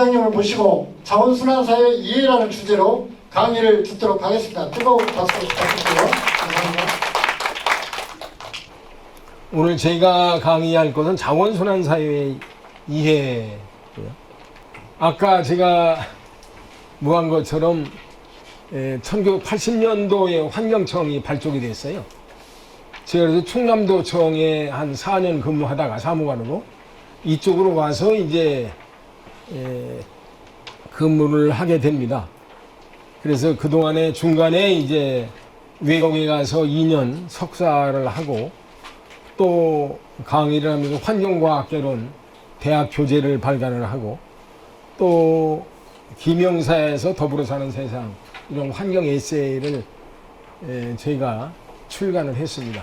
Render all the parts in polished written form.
부장님을 모시고 자원순환사회 이해라는 주제로 강의를 듣도록 하겠습니다. 뜨거운 박수 부탁드려요. 감사합니다. 오늘 제가 강의할 것은 자원순환사회 이해고요. 아까 제가 뭐한 것처럼 1980년도에 환경청이 발족이 됐어요. 제가 그래서 충남도청에 한 4년 근무하다가 사무관으로 이쪽으로 와서 이제 근무를 하게 됩니다. 그래서 그동안에 중간에 이제 외국에 가서 2년 석사를 하고 또 강의를 하면서 환경과학개론 대학 교재를 발간을 하고 또 김영사에서 더불어 사는 세상 이런 환경 에세이를 제가 출간을 했습니다.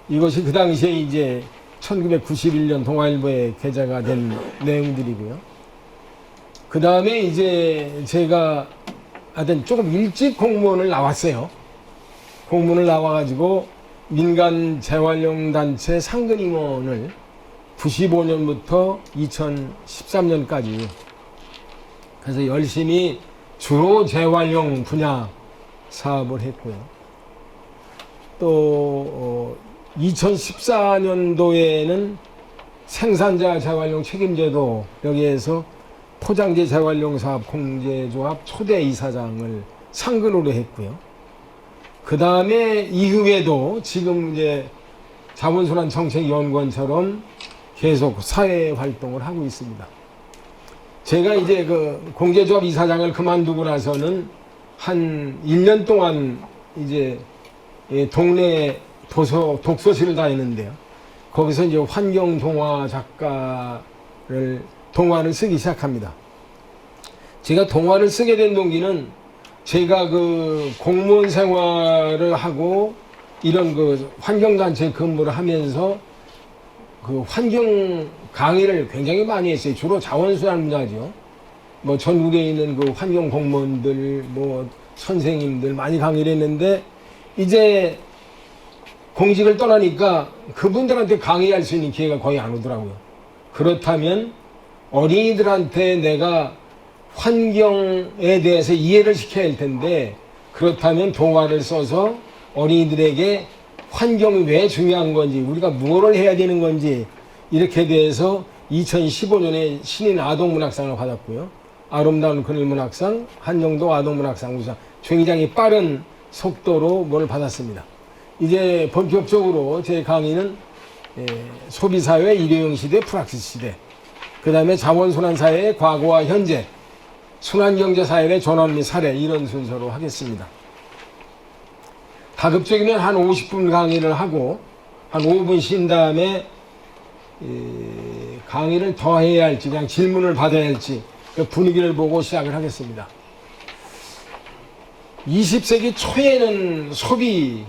이것이 그 당시에 이제 1991년 동아일보에 게재가 된 내용들이고요. 그 다음에 이제 제가 하여튼 조금 일찍 공무원을 나왔어요. 공무원을 나와가지고 민간 재활용 단체 상근임원을 95년부터 2013년까지 그래서 열심히 주로 재활용 분야 사업을 했고요. 또 2014년도에는 생산자 재활용 책임제도 여기에서 포장재 재활용 사업 공제조합 초대 이사장을 상근으로 했고요. 그 다음에 이후에도 지금 이제 자원순환 정책연구원처럼 계속 사회 활동을 하고 있습니다. 제가 이제 그 공제조합 이사장을 그만두고 나서는 한 1년 동안 이제 동네 독서실을 다니는데요. 거기서 이제 환경 동화 동화를 쓰기 시작합니다. 제가 동화를 쓰게 된 동기는 제가 그 공무원 생활을 하고 이런 그 환경단체 근무를 하면서 그 환경 강의를 굉장히 많이 했어요. 주로 자원순환 분야죠. 뭐 전국에 있는 그 환경 공무원들, 뭐 선생님들 많이 강의를 했는데 이제 공직을 떠나니까 그분들한테 강의할 수 있는 기회가 거의 안 오더라고요. 그렇다면 어린이들한테 내가 환경에 대해서 이해를 시켜야 할 텐데 그렇다면 동화를 써서 어린이들에게 환경이 왜 중요한 건지 우리가 무엇을 해야 되는 건지 이렇게 대해서 2015년에 신인 아동문학상을 받았고요. 아름다운 그늘문학상, 한영도 아동문학상 우상 굉장히 빠른 속도로 뭘 받았습니다. 이제 본격적으로 제 강의는 소비사회 일회용 시대 프락시스 시대 그 다음에 자원순환사회의 과거와 현재 순환경제사회의 전환 및 사례 이런 순서로 하겠습니다. 가급적이면 한 50분 강의를 하고 한 5분 쉰 다음에 강의를 더 해야 할지 그냥 질문을 받아야 할지 그 분위기를 보고 시작을 하겠습니다. 20세기 초에는 소비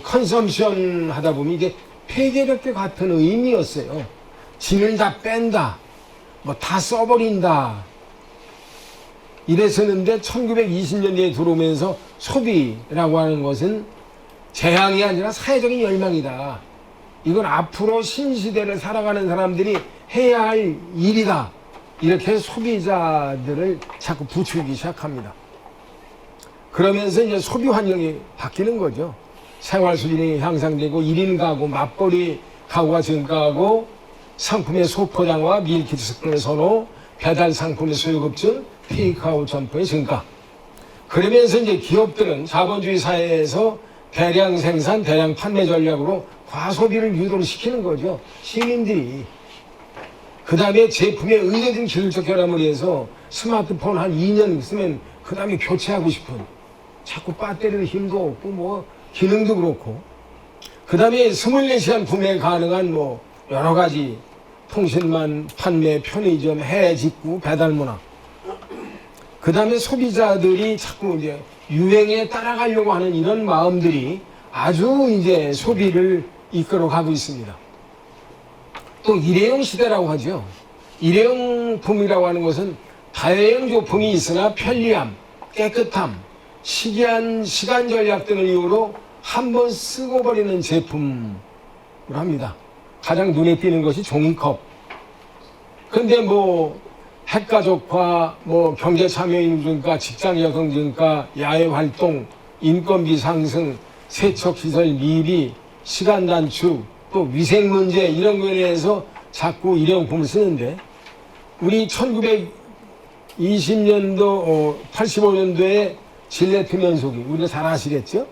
컨섬션 하다 보면 이게 폐계력과 같은 의미였어요. 진을 다 뺀다, 뭐 다 써버린다 이랬었는데 1920년대에 들어오면서 소비라고 하는 것은 재앙이 아니라 사회적인 열망이다. 이건 앞으로 신시대를 살아가는 사람들이 해야 할 일이다. 이렇게 소비자들을 자꾸 부추기기 시작합니다. 그러면서 이제 소비 환경이 바뀌는 거죠. 생활 수준이 향상되고 1인 가구, 맞벌이 가구가 증가하고 상품의 소포장과 밀키트 습관의 선호, 배달 상품의 수요 급증, 테이크아웃 점포의 증가. 그러면서 이제 기업들은 자본주의 사회에서 대량 생산, 대량 판매 전략으로 과소비를 유도를 시키는 거죠. 시민들이. 그 다음에 제품의 의도된 기술적 결함을 위해서 스마트폰 한 2년 쓰면 그 다음에 교체하고 싶은 자꾸 배터리를 힘도 없고 뭐 기능도 그렇고 그 다음에 24시간 구매 가능한 뭐 여러 가지 통신만, 판매, 편의점, 해외 직구, 배달 문화. 그 다음에 소비자들이 자꾸 이제 유행에 따라가려고 하는 이런 마음들이 아주 이제 소비를 이끌어 가고 있습니다. 또 일회용 시대라고 하죠. 일회용품이라고 하는 것은 다회용 조품이 있으나 편리함, 깨끗함, 시기한 시간 전략 등을 이유로 한 번 쓰고 버리는 제품을 합니다. 가장 눈에 띄는 것이 종이컵. 근데 뭐 핵가족화, 뭐 경제참여인 증가, 직장여성 증가, 야외활동, 인건비 상승, 세척시설 미비, 시간 단축, 또 위생문제 이런 거에 대해서 자꾸 일회용품을 쓰는데 우리 1920년도, 85년도에 질레트 면소기 우리가 잘 아시겠죠?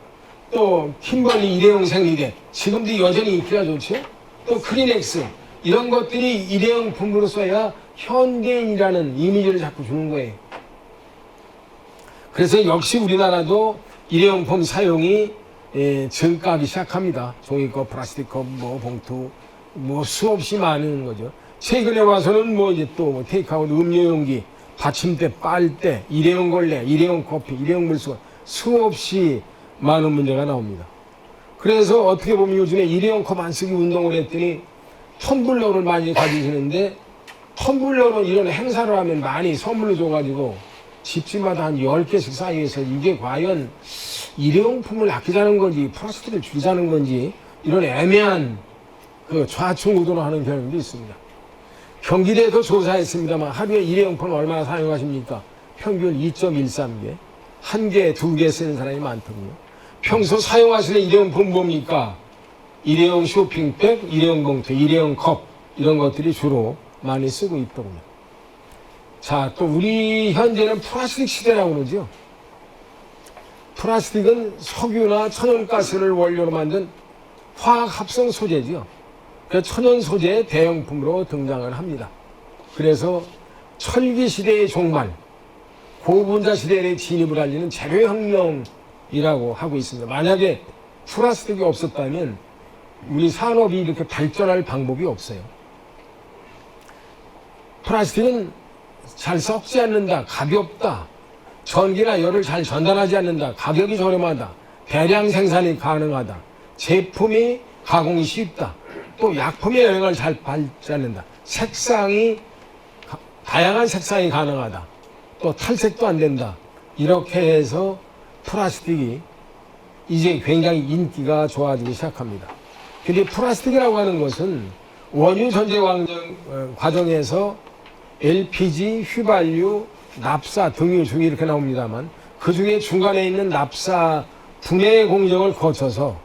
또 킴벌리 일회용 생리대 지금도 여전히 인기가 좋죠? 또 크리넥스 이런 것들이 일회용품으로 써야 현대인이라는 이미지를 자꾸 주는 거예요. 그래서 역시 우리나라도 일회용품 사용이 증가하기 시작합니다. 종이컵, 플라스틱컵, 뭐 봉투, 뭐 수없이 많은 거죠. 최근에 와서는 뭐 이제 또 테이크아웃 음료용기, 받침대, 빨대, 일회용 걸레, 일회용 커피, 일회용 물수건 수없이 많은 문제가 나옵니다. 그래서 어떻게 보면 요즘에 일회용 컵 안 쓰기 운동을 했더니 텀블러를 많이 가지시는데 텀블러는 이런 행사를 하면 많이 선물로 줘가지고 집집마다 한 10개씩 쌓여서 이게 과연 일회용품을 아끼자는 건지 플라스틱을 줄이자는 건지 이런 애매한 그 좌충우돌을 하는 경향도 있습니다. 경기대에도 조사했습니다만 하루에 일회용품 얼마나 사용하십니까? 평균 2.13개, 1개, 2개 쓰는 사람이 많더군요. 평소 사용하시는 일회용품 뭡니까? 일회용 쇼핑백, 일회용 봉투, 일회용 컵 이런 것들이 주로 많이 쓰고 있더군요. 자, 또 우리 현재는 플라스틱 시대라고 그러죠. 플라스틱은 석유나 천연가스를 원료로 만든 화학합성 소재죠. 그래서 천연 소재의 대형품으로 등장을 합니다. 그래서 철기 시대의 종말, 고분자 시대에 진입을 알리는 재료혁명이라고 하고 있습니다. 만약에 플라스틱이 없었다면 우리 산업이 이렇게 발전할 방법이 없어요. 플라스틱은 잘 썩지 않는다, 가볍다, 전기나 열을 잘 전달하지 않는다, 가격이 저렴하다, 대량 생산이 가능하다, 제품이 가공이 쉽다, 또 약품의 영향을 잘 받지 않는다, 다양한 색상이 가능하다, 또 탈색도 안 된다. 이렇게 해서 플라스틱이 이제 굉장히 인기가 좋아지기 시작합니다. 근데 플라스틱이라고 하는 것은 원유 전제 과정에서 LPG, 휘발유, 납사, 등유, 중유 이렇게 나옵니다만 그 중에 중간에 있는 납사 분해 공정을 거쳐서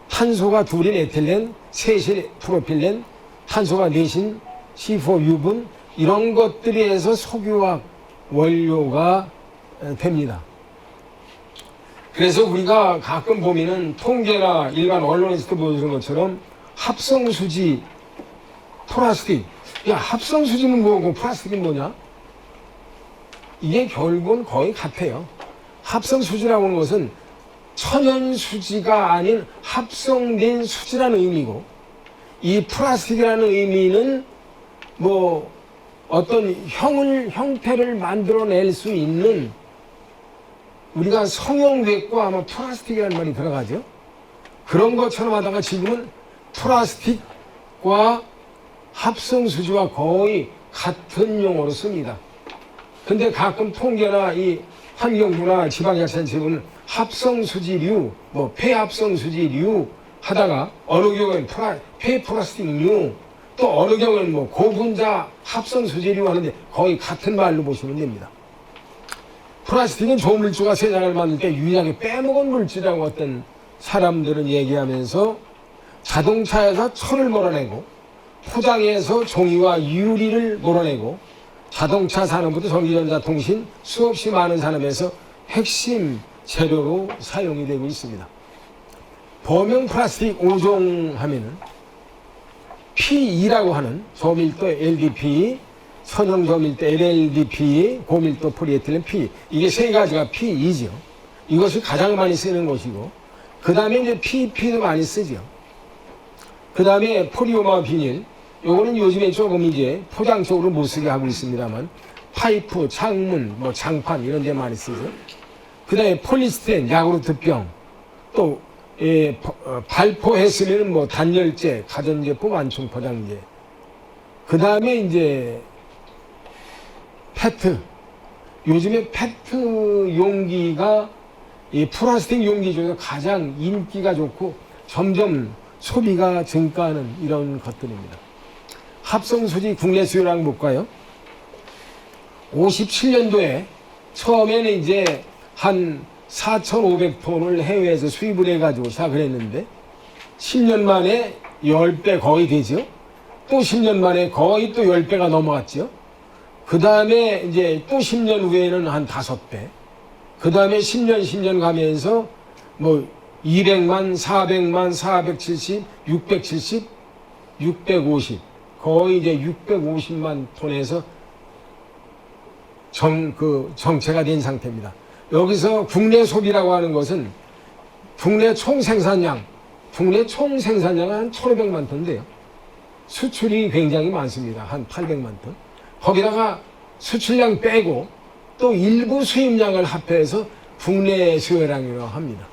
탄소가 둘인 에틸렌, 셋인 프로필렌, 탄소가 넷인 C4유분 이런 것들이 해서 석유화학 원료가 됩니다. 그래서 우리가 가끔 보면은 통계나 일반 언론에서도 보여주는 것처럼 합성수지, 플라스틱. 야, 합성수지는 뭐고 플라스틱은 뭐냐? 이게 결국은 거의 같아요. 합성수지라고 하는 것은 천연수지가 아닌 합성된 수지라는 의미고, 이 플라스틱이라는 의미는 뭐 어떤 형태를 만들어낼 수 있는 우리가 성형외과 아마 플라스틱이라는 말이 들어가죠. 그런 것처럼 하다가 지금은 플라스틱과 합성수지와 거의 같은 용어로 씁니다. 근데 가끔 통계나 이 환경부나 지방자치단체는 합성수지류, 뭐 폐합성수지류 하다가 어느 경우는 폐플라스틱류, 또 어느 경우는 뭐 고분자 합성수지류 하는데 거의 같은 말로 보시면 됩니다. 플라스틱은 조물주가 세상을 만들 때 유일하게 빼먹은 물질이라고 어떤 사람들은 얘기하면서 자동차에서 철을 몰아내고 포장해서 종이와 유리를 몰아내고 자동차 산업부터 전기전자 통신 수없이 많은 산업에서 핵심 재료로 사용이 되고 있습니다. 범용 플라스틱 5종 하면은 P2라고 하는 저밀도 LDPE, 선형 저밀도 LLDPE, 고밀도 폴리에틸렌 P 이게 세 가지가 P2죠. 이것이 가장 많이 쓰는 것이고 그 다음에 이제 PP도 많이 쓰죠. 그 다음에 포리오마 비닐 요거는 요즘에 조금 이제 포장적으로 못 쓰게 하고 있습니다만 파이프, 창문, 뭐 장판 이런 데 많이 쓰죠. 그 다음에 폴리스테린, 야구르트병 또 발포했으면 뭐 단열재, 가전제품, 완충 포장재. 그 다음에 이제 페트. 요즘에 페트 용기가 이 플라스틱 용기 중에서 가장 인기가 좋고 점점 소비가 증가하는 이런 것들입니다. 합성수지 국내 수요량 볼까요? 57년도에 처음에는 이제 한 4,500톤을 해외에서 수입을 해가지고 시작을 했는데 10년 만에 10배 거의 되죠. 또 10년 만에 거의 또 10배가 넘어갔죠. 그 다음에 이제 또 10년 후에는 한 5배. 그 다음에 10년 가면서 뭐 200만, 400만, 470, 670, 650. 거의 이제 650만 톤에서 정체가 된 상태입니다. 여기서 국내 소비라고 하는 것은 국내 총 생산량은 한 1,500만 톤인데요. 수출이 굉장히 많습니다. 한 800만 톤. 거기다가 수출량 빼고 또 일부 수입량을 합해서 국내 수요량이라고 합니다.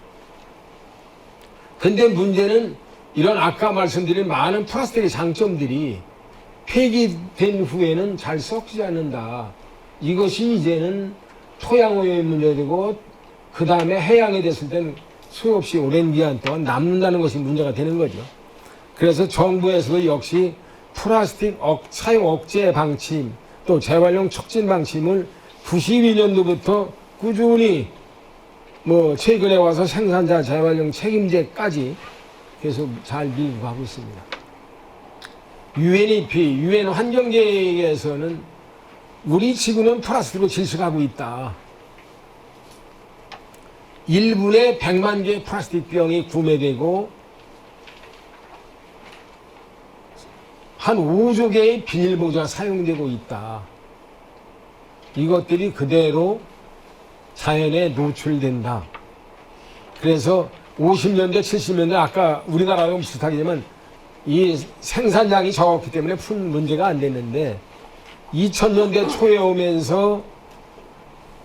근데 문제는 이런 아까 말씀드린 많은 플라스틱의 장점들이 폐기된 후에는 잘 썩지 않는다. 이것이 이제는 토양오염의 문제되고 그 다음에 해양에 됐을 때는 수없이 오랜 기간 동안 남는다는 것이 문제가 되는 거죠. 그래서 정부에서도 역시 플라스틱 사용 억제 방침 또 재활용 촉진 방침을 92년도부터 꾸준히 뭐 최근에 와서 생산자 재활용 책임제까지 계속 잘 밀고 가고 있습니다. UN 환경계획에서는 우리 지구는 플라스틱으로 질식하고 있다. 1분에 100만 개의 플라스틱 병이 구매되고 한 5조 개의 비닐봉지가 사용되고 있다. 이것들이 그대로 자연에 노출된다. 그래서 50년대, 70년대 아까 우리나라랑 비슷하겠지만 이 생산량이 적었기 때문에 큰 문제가 안 됐는데 2000년대 초에 오면서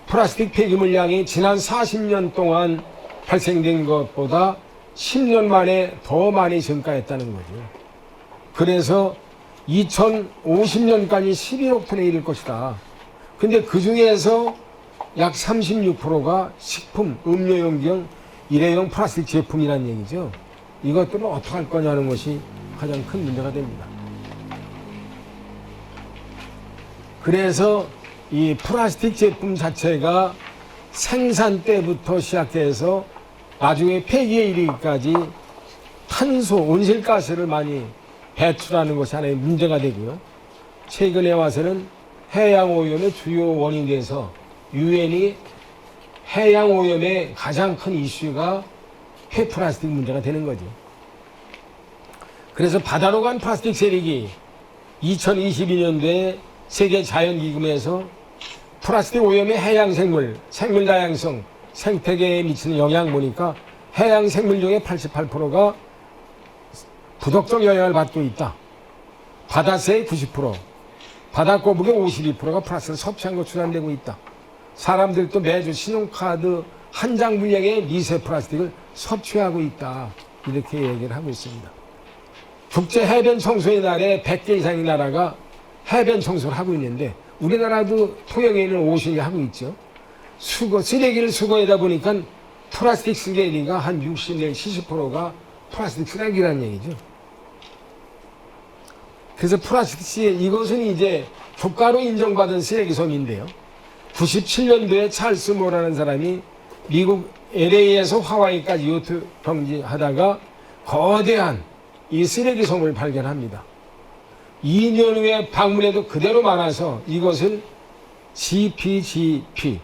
플라스틱 폐기물량이 지난 40년 동안 발생된 것보다 10년 만에 더 많이 증가했다는 거죠. 그래서 2050년까지 11억 톤에 이를 것이다. 근데 그 중에서 약 36%가 식품, 음료용, 일회용 플라스틱 제품이라는 얘기죠. 이것들을 어떻게 할 거냐는 것이 가장 큰 문제가 됩니다. 그래서 이 플라스틱 제품 자체가 생산 때부터 시작해서 나중에 폐기에 이르기까지 탄소, 온실가스를 많이 배출하는 것이 하나의 문제가 되고요. 최근에 와서는 해양오염의 주요 원인이 돼서 유엔이 해양오염의 가장 큰 이슈가 폐플라스틱 문제가 되는 거죠. 그래서 바다로 간 플라스틱 세력이 2022년도에 세계자연기금에서 플라스틱 오염의 해양생물, 생물다양성, 생태계에 미치는 영향 보니까 해양생물 중에 88%가 부덕적 영향을 받고 있다. 바다새의 90%, 바다거북의 52%가 플라스틱을 섭취한 것 추산되고 있다. 사람들도 매주 신용카드 한 장 분량의 미세 플라스틱을 섭취하고 있다. 이렇게 얘기를 하고 있습니다. 국제 해변 청소의 날에 100개 이상의 나라가 해변 청소를 하고 있는데 우리나라도 통영에 있는 오션이 하고 있죠. 쓰레기를 수거하다 보니까 플라스틱 쓰레기가 한 60 내지 70%가 플라스틱 쓰레기라는 얘기죠. 그래서 플라스틱 이것은 이제 국가로 인정받은 쓰레기 섬인데요. 97년도에 찰스 모라는 사람이 미국 LA에서 하와이까지 요트 경지하다가 거대한 이 쓰레기 섬을 발견합니다. 2년 후에 방문해도 그대로 많아서 이것을 GPGP,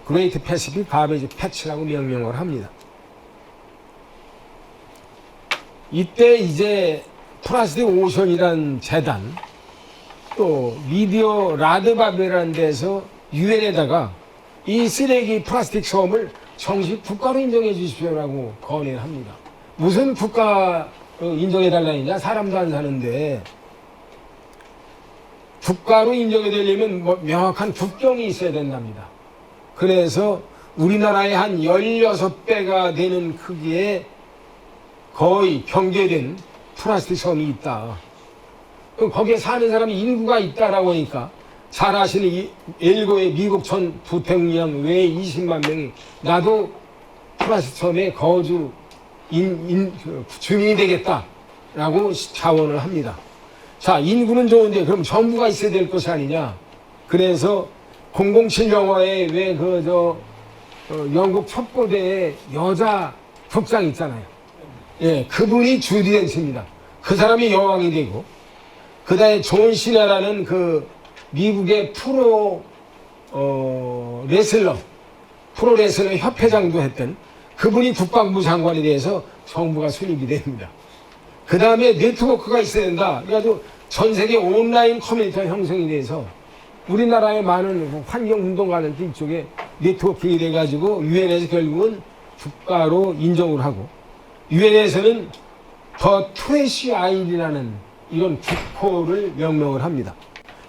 Great Pacific Garbage Patch라고 명명을 합니다. 이때 이제 플라스틱 오션이라는 재단, 또 미디어 라드바베라는 데서 유엔에다가 이 쓰레기 플라스틱 섬을 정식 국가로 인정해 주십시오라고 건의를 합니다. 무슨 국가 인정해 달라느냐? 사람도 안 사는데 국가로 인정해 되려면 명확한 국경이 있어야 된답니다. 그래서 우리나라의 한 16배가 되는 크기의 거의 경계된 플라스틱 섬이 있다. 거기에 사는 사람이 인구가 있다라고 하니까 잘 아시는 이 엘고의 미국 전 부통령 외에 20만 명이 나도 플라스틱 섬에 거주 주민이 되겠다라고 자원을 합니다. 자, 인구는 좋은데 그럼 정부가 있어야 될 것이 아니냐. 그래서 007 영화에 왜 영국 첩보대의 여자 국장 있잖아요. 예, 그분이 주디 댄스입니다. 그 사람이 여왕이 되고, 그 다음에 존 시나라는 그 미국의 프로 레슬러 협회장도 했던 그분이 국방부 장관에 대해서 정부가 수립이 됩니다. 그 다음에 네트워크가 있어야 된다. 그래가지고 전 세계 온라인 커뮤니티가 형성이 돼서 우리나라의 많은 환경운동가들도 이쪽에 네트워킹이 돼가지고 유엔에서 결국은 국가로 인정을 하고, 유엔에서는 더 트래시 아일이라는 이런 국호를 명명을 합니다.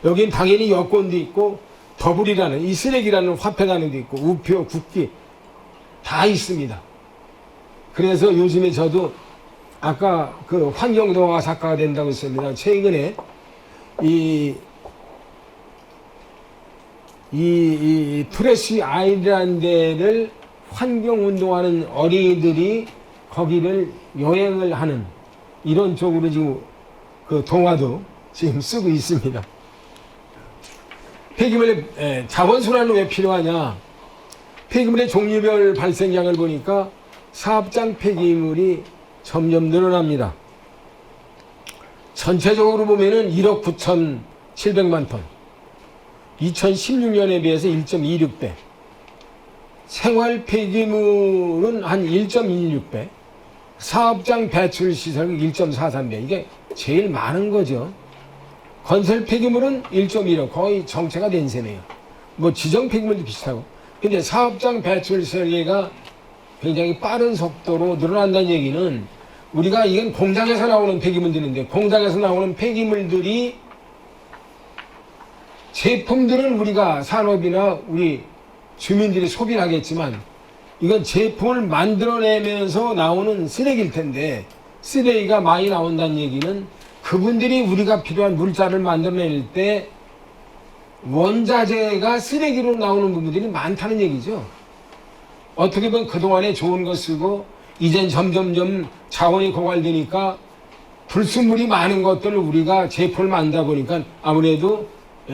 여긴 당연히 여권도 있고 더블이라는 이 쓰레기라는 화폐가는도 있고 우표, 국기 다 있습니다. 그래서 요즘에 저도 아까 그 환경동화 작가가 된다고 했습니다. 최근에 이 트래시 아일이라는 데를 환경운동하는 어린이들이 거기를 여행을 하는 이런 쪽으로 지금 그 동화도 지금 쓰고 있습니다. 폐기물 자원순환은 왜 필요하냐? 폐기물의 종류별 발생량을 보니까 사업장 폐기물이 점점 늘어납니다. 전체적으로 보면은 1억 9,700만 톤. 2016년에 비해서 1.26배. 생활 폐기물은 한 1.26배. 사업장 배출 시설은 1.43배. 이게 제일 많은 거죠. 건설 폐기물은 1.15, 거의 정체가 된 셈이에요. 뭐 지정 폐기물도 비슷하고. 근데 사업장 배출 설계가 굉장히 빠른 속도로 늘어난다는 얘기는 우리가 이건 공장에서 나오는 폐기물들인데, 공장에서 나오는 폐기물들이 제품들은 우리가 산업이나 우리 주민들이 소비를 하겠지만 이건 제품을 만들어내면서 나오는 쓰레기일 텐데, 쓰레기가 많이 나온다는 얘기는 그분들이 우리가 필요한 물자를 만들어낼 때 원자재가 쓰레기로 나오는 부분들이 많다는 얘기죠. 어떻게 보면 그동안에 좋은 거 쓰고 이젠 점점점 자원이 고갈되니까 불순물이 많은 것들을 우리가 제품을 만들다 보니까 아무래도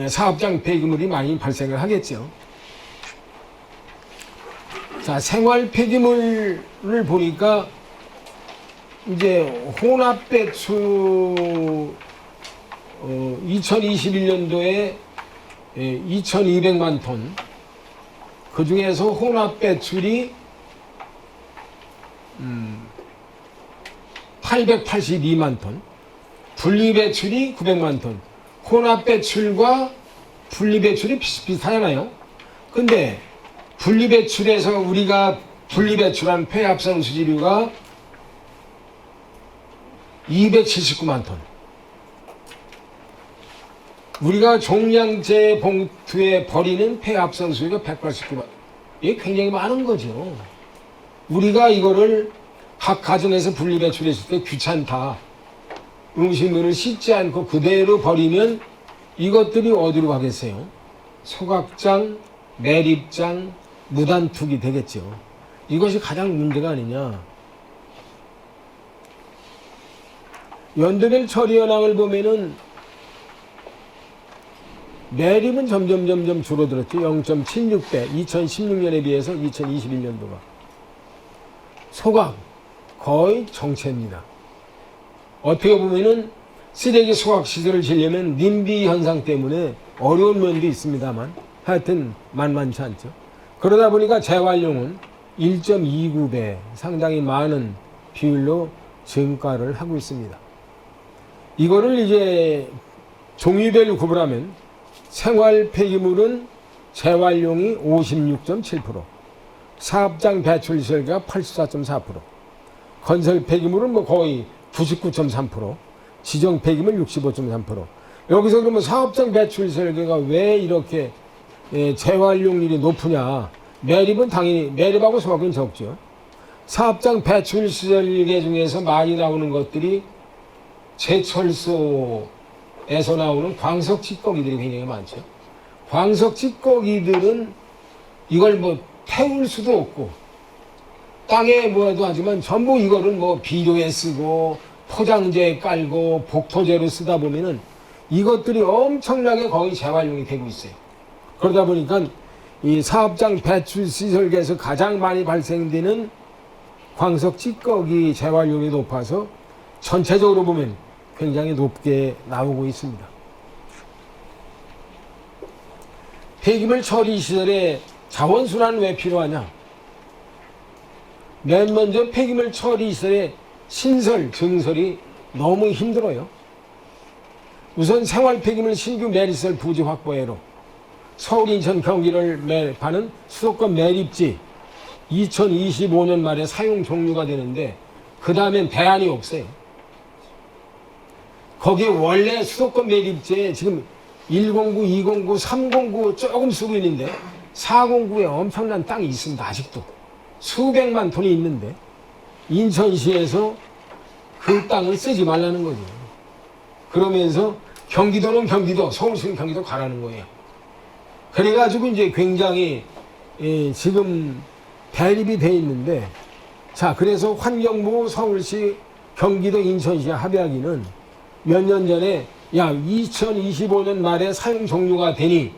사업장 폐기물이 많이 발생을 하겠죠. 자, 생활 폐기물을 보니까 이제 혼합배추 2021년도에 2,200만 톤, 그 중에서 혼합배출이 882만 톤, 분리배출이 900만 톤. 혼합배출과 분리배출이 비슷비슷하잖아요. 근데 분리배출에서 우리가 분리배출한 폐합성 수지류가 279만 톤. 우리가 종량제 봉투에 버리는 폐합성 수지가 189만 톤. 이게 굉장히 많은 거죠. 우리가 이거를 각 가정에서 분리배출했을 때 귀찮다. 음식물을 씻지 않고 그대로 버리면 이것들이 어디로 가겠어요? 소각장, 매립장, 무단투기 되겠죠. 이것이 가장 문제가 아니냐. 연도별 처리 현황을 보면은 매립은 점점 줄어들었죠. 0.76배. 2016년에 비해서 2021년도가. 소각 거의 정체입니다. 어떻게 보면은 쓰레기 소각 시설을 지려면 님비 현상 때문에 어려운 면도 있습니다만 하여튼 만만치 않죠. 그러다 보니까 재활용은 1.29배 상당히 많은 비율로 증가를 하고 있습니다. 이거를 이제 종류별로 구분하면 생활 폐기물은 재활용이 56.7%, 사업장 배출 설계가 84.4%, 건설 폐기물은 뭐 거의 99.3%, 지정 폐기물 65.3%. 여기서 그러면 사업장 배출 설계가 왜 이렇게 재활용률이 높으냐? 매립은 당연히 매립하고 소각은 적죠. 사업장 배출 설계 중에서 많이 나오는 것들이 제철소에서 나오는 광석 찌꺼기들이 굉장히 많죠. 광석 찌꺼기들은 이걸 뭐 태울 수도 없고 땅에 뭐라도 하지만 전부 이거를 뭐 비료에 쓰고 포장재에 깔고 복토재로 쓰다 보면은 이것들이 엄청나게 거의 재활용이 되고 있어요. 그러다 보니까 이 사업장 배출 시설계에서 가장 많이 발생되는 광석 찌꺼기 재활용이 높아서 전체적으로 보면 굉장히 높게 나오고 있습니다. 폐기물 처리 시설에 자원순환은 왜 필요하냐? 맨 먼저 폐기물 처리 시설의 신설, 증설이 너무 힘들어요. 우선 생활 폐기물 신규 매립시설 부지 확보회로 서울, 인천, 경기를 매립하는 수도권 매립지 2025년 말에 사용 종료가 되는데 그 다음엔 대안이 없어요. 거기 원래 수도권 매립지에 지금 109, 209, 309 조금 쓰고 있는데 409에 엄청난 땅이 있습니다. 아직도 수백만 톤이 있는데 인천시에서 그 땅을 쓰지 말라는 거죠. 그러면서 경기도는 경기도, 서울시는 경기도 가라는 거예요. 그래가지고 이제 굉장히 지금 대립이 돼 있는데, 자, 그래서 환경부, 서울시, 경기도, 인천시 합의하기는 몇 년 전에 2025년 말에 사용 종료가 되니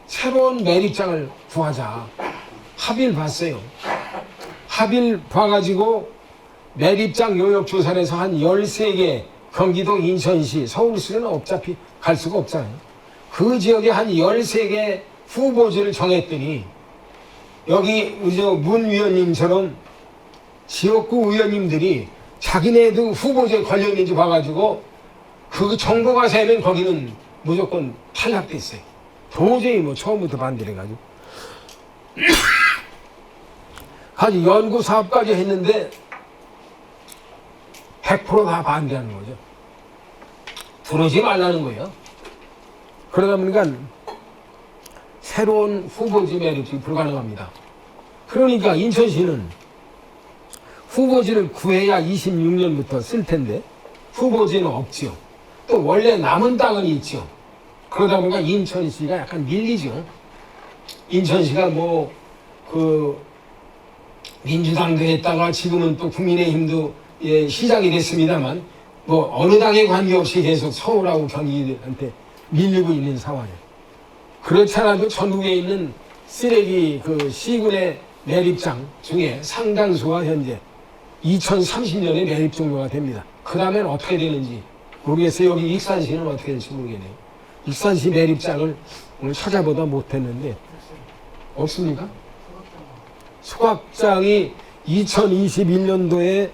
새로운 매립장을 구하자. 합의를 봤어요. 합의를 봐가지고 매립장 용역 조사에서 한 13개, 경기도, 인천시, 서울시는 어차피 갈 수가 없잖아요. 그 지역에 한 13개 후보지를 정했더니 여기 문 위원님처럼 지역구 의원님들이 자기네도 후보지에 걸렸는지 봐가지고 그 정보가 새면 거기는 무조건 탈락됐어요. 도저히 처음부터 반대를 해가지고 아주 연구 사업까지 했는데 100%다 반대하는 거죠. 들어오지 말라는 거예요. 그러다 보니까 새로운 후보지 매립이 불가능합니다. 그러니까 인천시는 후보지를 구해야 26년부터 쓸 텐데 후보지는 없지요. 또 원래 남은 땅은 있죠. 그러다 보니까 인천시가 약간 밀리죠. 인천시가 민주당도 했다가 지금은 또 국민의힘도 시작이 됐습니다만 어느 당에 관계없이 계속 서울하고 경기한테 밀리고 있는 상황이에요. 그렇지 않아도 전국에 있는 쓰레기 시군의 매립장 중에 상당수가 현재 2030년에 매립 종료가 됩니다. 그 다음엔 어떻게 되는지 모르겠어요. 여기 익산시는 어떻게 될지 모르겠네요. 익산시 매립장을 오늘 찾아보다 못했는데 없습니까? 소각장이 2021년도에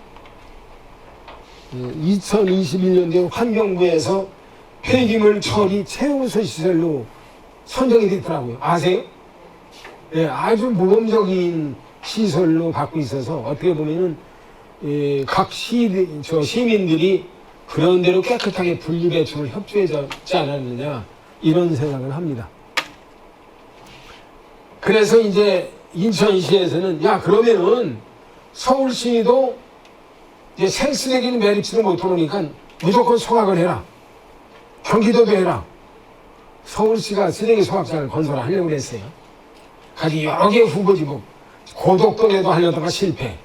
환경부에서 폐기물 처리 최우선 시설로 선정이 됐더라고요. 아세요? 네, 아주 모범적인 시설로 갖고 있어서 어떻게 보면은 각 시민들이 그런 대로 깨끗하게 분리배출을 협조해줬지 않았느냐 이런 생각을 합니다. 그래서 이제 인천시에서는 그러면은 서울시도 이제 생쓰레기는 매립지도 못 들어오니까 무조건 소각을 해라. 경기도도 해라. 서울시가 쓰레기 소각장을 건설하려고 했어요. 가지 여러 개 후보지 고덕동에도 하려다가 실패.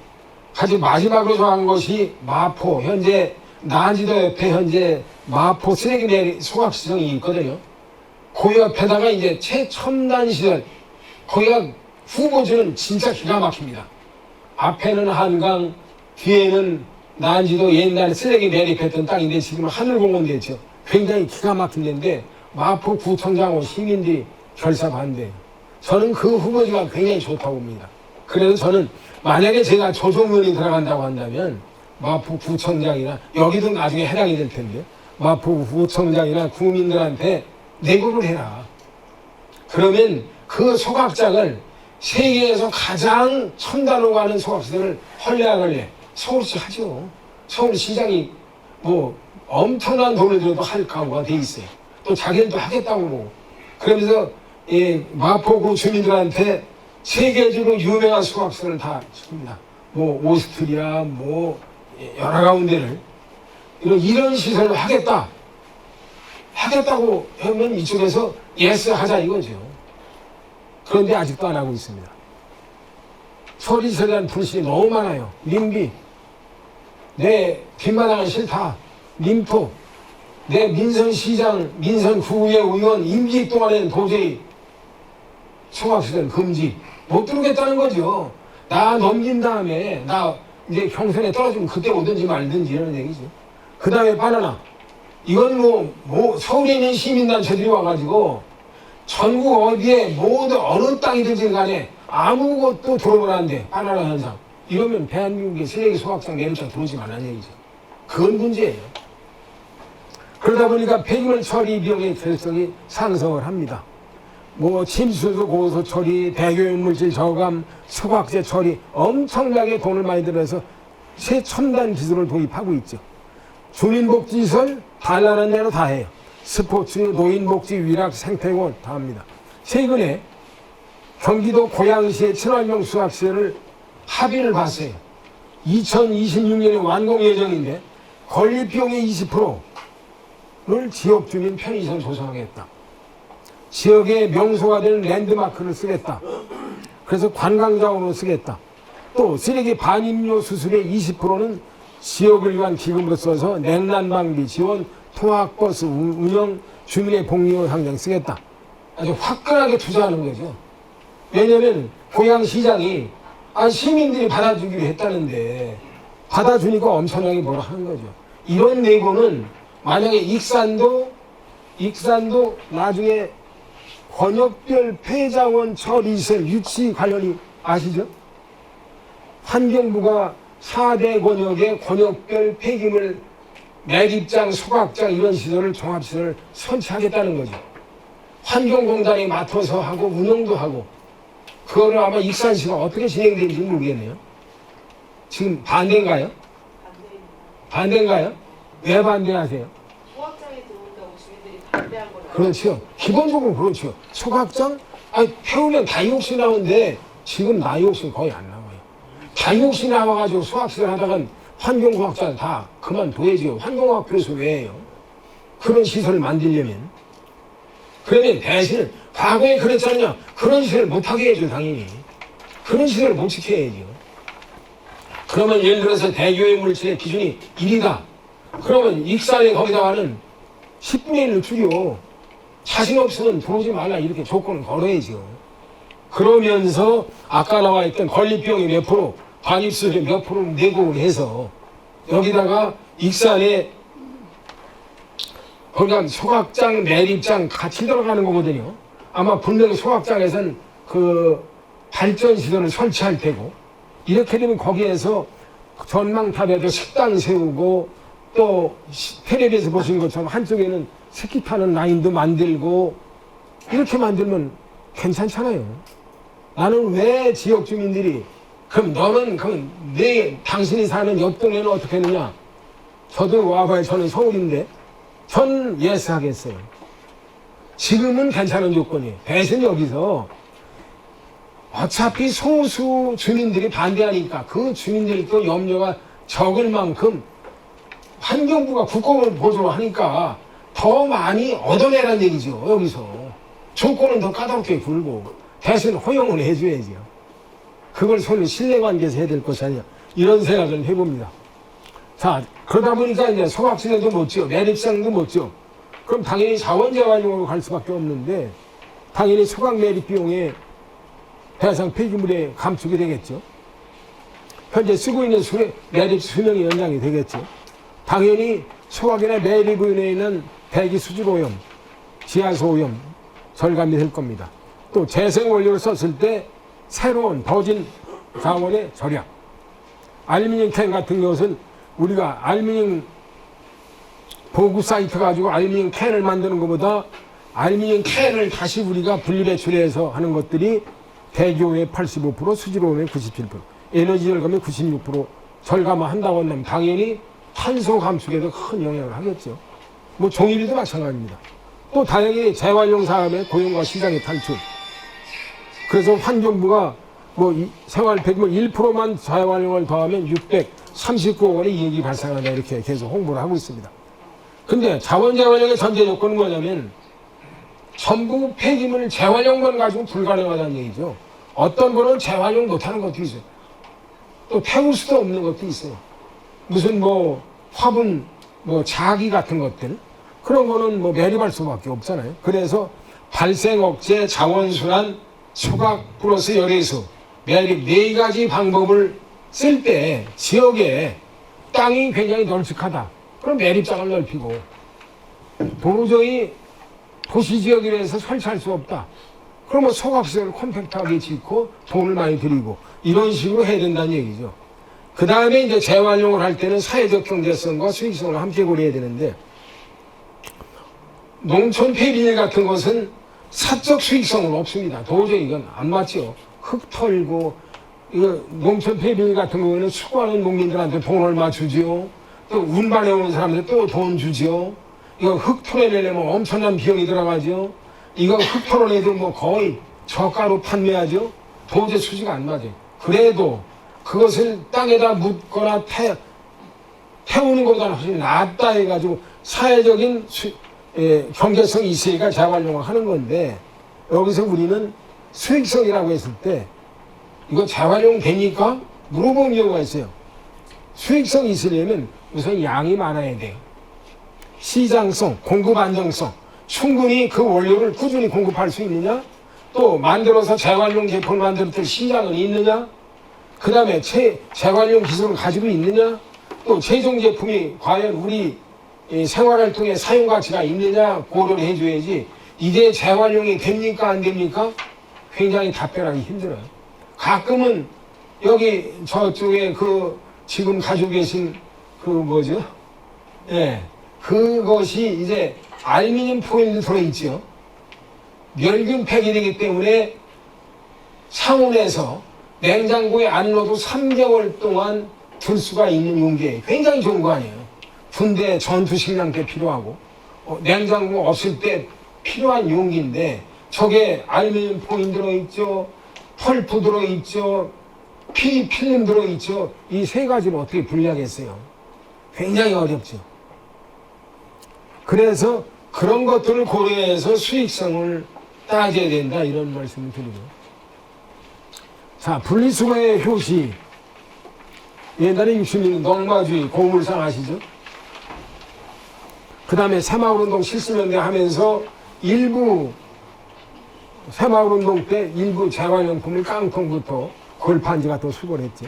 가지 마지막으로 정한 것이 마포, 현재 난지도 옆에 현재 마포 쓰레기 소각시설이 있거든요. 그 옆에다가 이제 최첨단 시설, 거기가 후보지는 진짜 기가 막힙니다. 앞에는 한강, 뒤에는 난지도 옛날에 쓰레기 매립했던 땅인데 지금 하늘공원 됐죠. 굉장히 기가 막힌 데인데 마포 구청장하고 시민들이 결사 반대해요. 저는 그 후보지가 굉장히 좋다고 봅니다. 그래서 저는 만약에 제가 조정면이 들어간다고 한다면 마포 구청장이나 여기도 나중에 해당이 될 텐데 마포 구청장이나 국민들한테 내고를 해라. 그러면 그 소각장을 세계에서 가장 첨단으로 가는 소각시설을 헐레벌레 서울시 하죠. 서울시장이 엄청난 돈을 들여도 할 각오가 돼 있어요. 또 자기들도 하겠다고 그러면서 마포구 주민들한테 세계적으로 유명한 소각시설을 다 줍니다. 오스트리아 여러 가운데를 이런 시설을 하겠다고 하면 이쪽에서 예스 하자 이거죠. 그런데 아직도 안 하고 있습니다. 처리시설에 대한 불신이 너무 많아요. 님비, 내 뒷마당은 싫다. 님토, 내 민선시장, 민선구의 의원 임기 동안에는 도저히 소각시설 금지 못 들어오겠다는 거죠. 나 넘긴 다음에 나 이제 경선에 떨어지면 그때 오든지 말든지 이런 얘기죠. 그 다음에 바나나. 이건 서울에 있는 시민단체들이 와가지고 전국 어디에 모두 어느 땅이든지 간에 아무것도 들어오면 안 돼. 바나나 현상. 이러면 대한민국의 쓰레기 소각장 내리장 들어오지 말라는 얘기죠. 그건 문제예요. 그러다 보니까 폐기물 처리 비용의 결석이 상승을 합니다. 침수소 고소 처리, 대기오염물질 저감, 소각제 처리 엄청나게 돈을 많이 들여서 최첨단 기술을 도입하고 있죠. 주민복지시설 달라는 대로 다 해요. 스포츠, 노인복지, 위락, 생태공원 다 합니다. 최근에 경기도 고양시의 친환경 수학시설을 합의를 봤어요. 2026년에 완공 예정인데 건립 비용의 20%를 지역 주민 편의시설 조성하겠다. 지역의 명소가 되는 랜드마크를 쓰겠다. 그래서 관광자원으로 쓰겠다. 또 쓰레기 반입료 수수료의 20%는 지역을 위한 기금으로 써서 냉난 방비 지원, 통학버스 운영, 주민의 복리후 상장 쓰겠다. 아주 화끈하게 투자하는 거죠. 왜냐하면 고양시장이 시민들이 받아주기로 했다는데 받아주니까 엄청나게 뭐라 하는 거죠. 이런 내고는 만약에 익산도 나중에 권역별 폐자원 처리시설 유치 관련이 아시죠? 환경부가 4대 권역의 권역별 폐기물 매립장, 소각장 이런 시설을 종합시설을 설치하겠다는 거죠. 환경공단이 맡아서 하고 운영도 하고 그거를 아마 익산시가 어떻게 진행되는지 모르겠네요. 지금 반대인가요? 반대인가요? 왜 반대하세요? 소각장에 들어온다고 주민들이 반대한 거라. 그렇죠. 기본적으로 그렇죠. 소각장? 태우면 다이옥신 나오는데 지금 다이옥신 거의 안 나와요. 다이옥신 나와가지고 소각시설 하다간 환경공학자 다 그만둬야죠. 환경공학교에서 왜 해요? 그런 시설을 만들려면. 그러면 대신 과거에 그랬잖아요. 그런 시설을 못하게 해야죠. 당연히. 그런 시설을 못 지켜야죠. 그러면 예를 들어서 대기오염 물질의 기준이 1이다. 그러면 익산에 거기다가는 10분의 1로 줄여. 자신 없으면 들어오지 말라 이렇게 조건을 걸어야죠. 그러면서 아까 나와 있던 건립비용이 몇 프로, 반입수를 몇 프로를 내고 해서 여기다가 익산에 거기가 소각장, 매립장 같이 들어가는 거거든요. 아마 분명히 소각장에선 그 발전시설을 설치할 테고 이렇게 되면 거기에서 전망탑에도 식당 세우고 또 텔레비에서 보신 것처럼 한쪽에는 스키 타는 라인도 만들고 이렇게 만들면 괜찮잖아요. 나는 왜 지역 주민들이 그럼 너는 당신이 사는 옆 동네는 어떻게 했느냐? 저도 와봐요. 저는 서울인데 전 예스 하겠어요. 지금은 괜찮은 조건이에요. 대신 여기서 어차피 소수 주민들이 반대하니까 그 주민들이 또 염려가 적을 만큼 환경부가 국공을 보조하니까 더 많이 얻어내라는 얘기죠. 여기서 조건은 더 까다롭게 굴고 대신 허용을 해줘야죠. 그걸 소위 신뢰관계에서 해야 될 것이 아니냐 이런 생각을 해봅니다. 자, 그러다 보니까 이제 소각시설도 못 지어, 매립장도 못 지어. 그럼 당연히 자원재활용으로 갈 수밖에 없는데 당연히 소각 매립 비용에 해상 폐기물에 감축이 되겠죠. 현재 쓰고 있는 매립 수명이 연장이 되겠죠. 당연히 소각이나 매립으로 인한 대기 수질 오염, 지하수 오염 절감이 될 겁니다. 또 재생 원료를 썼을 때 새로운 버진 자원의 절약. 알루미늄 캔 같은 것은 우리가 알루미늄 보급 사이트 가지고 알루미늄 캔을 만드는 것보다 알루미늄 캔을 다시 우리가 분리배출해서 하는 것들이 대기오염의 85%, 수질오염의 97%, 에너지 절감의 96% 절감한다고 한다면 당연히 탄소 감축에도 큰 영향을 하겠죠. 종이류도 마찬가지입니다. 또 다행히 재활용 사업의 고용과 시장의 탈출. 그래서 환경부가 생활 폐기물 1%만 재활용을 더하면 639억 원의 이익이 발생한다 이렇게 계속 홍보를 하고 있습니다. 근데 자원재활용의 전제 조건은 뭐냐면 전부 폐기물 재활용만 가지고 불가능하다는 얘기죠. 어떤 거는 재활용 못하는 것도 있어요. 또 태울 수도 없는 것도 있어요. 무슨 화분, 자기 같은 것들 그런 거는 매립할 수밖에 없잖아요. 그래서 발생 억제, 자원순환, 소각 플러스 열애수 매립 4가지 방법을 쓸 때 지역에 땅이 굉장히 널찍하다. 그럼 매립장을 넓히고 도저히 도시지역이라서 설치할 수 없다. 그러면 소각시설을 컴팩트하게 짓고 돈을 많이 들이고 이런 식으로 해야 된다는 얘기죠. 그 다음에 이제 재활용을 할 때는 사회적 경제성과 수익성을 함께 고려해야 되는데 농촌 폐비닐 같은 것은 사적 수익성은 없습니다. 도저히 이건 안 맞죠. 흙 털고 이거 농촌 폐비닐 같은 경우에는 수고하는 농민들한테 돈 얼마 주지요. 또 운반해 오는 사람들 또 돈 주지요. 이거 흙 털어내려면 엄청난 비용이 들어가죠. 이거 흙 털어내도 뭐 거의 저가로 판매하죠. 도저히 수지가 안 맞아요. 그래도 그것을 땅에다 묻거나 태우는 것보다 훨씬 낫다 해가지고 사회적인 경제성이 있으니까 재활용을 하는 건데 여기서 우리는 수익성이라고 했을 때 이거 재활용 되니까 물어보는 경우가 있어요. 수익성이 있으려면 우선 양이 많아야 돼요. 시장성, 공급 안정성, 충분히 그 원료를 꾸준히 공급할 수 있느냐, 또 만들어서 재활용 제품을 만들 때 시장은 있느냐, 그 다음에 재활용 기술을 가지고 있느냐, 또 최종 제품이 과연 우리 생활활동에 사용 가치가 있느냐 고려를 해줘야지 이게 재활용이 됩니까 안 됩니까? 굉장히 답변하기 힘들어요. 가끔은 여기 저쪽에 그 지금 가지고 계신 그 뭐죠? 예, 그것이 이제 알루미늄 포일이 들어있죠. 멸균 폐기되기 때문에 상온에서 냉장고에 안 넣어도 3개월 동안 둘 수가 있는 용기예요. 굉장히 좋은 거 아니에요. 군대 전투식량 때 필요하고 냉장고 없을 때 필요한 용기인데 저게 알루미늄 포인 들어있죠. 펄프 들어있죠. 필름 들어있죠. 이 3가지를 어떻게 분리하겠어요? 굉장히 어렵죠. 그래서 그런 것들을 고려해서 수익성을 따져야 된다 이런 말씀을 드리고 자 분리수거의 효시 옛날에 60년 농마주의 고물상 아시죠? 그 다음에 새마을운동 70년대 하면서 일부 새마을운동 때 일부 재활용품을 깡통부터 골판지가 또 수거를 했죠.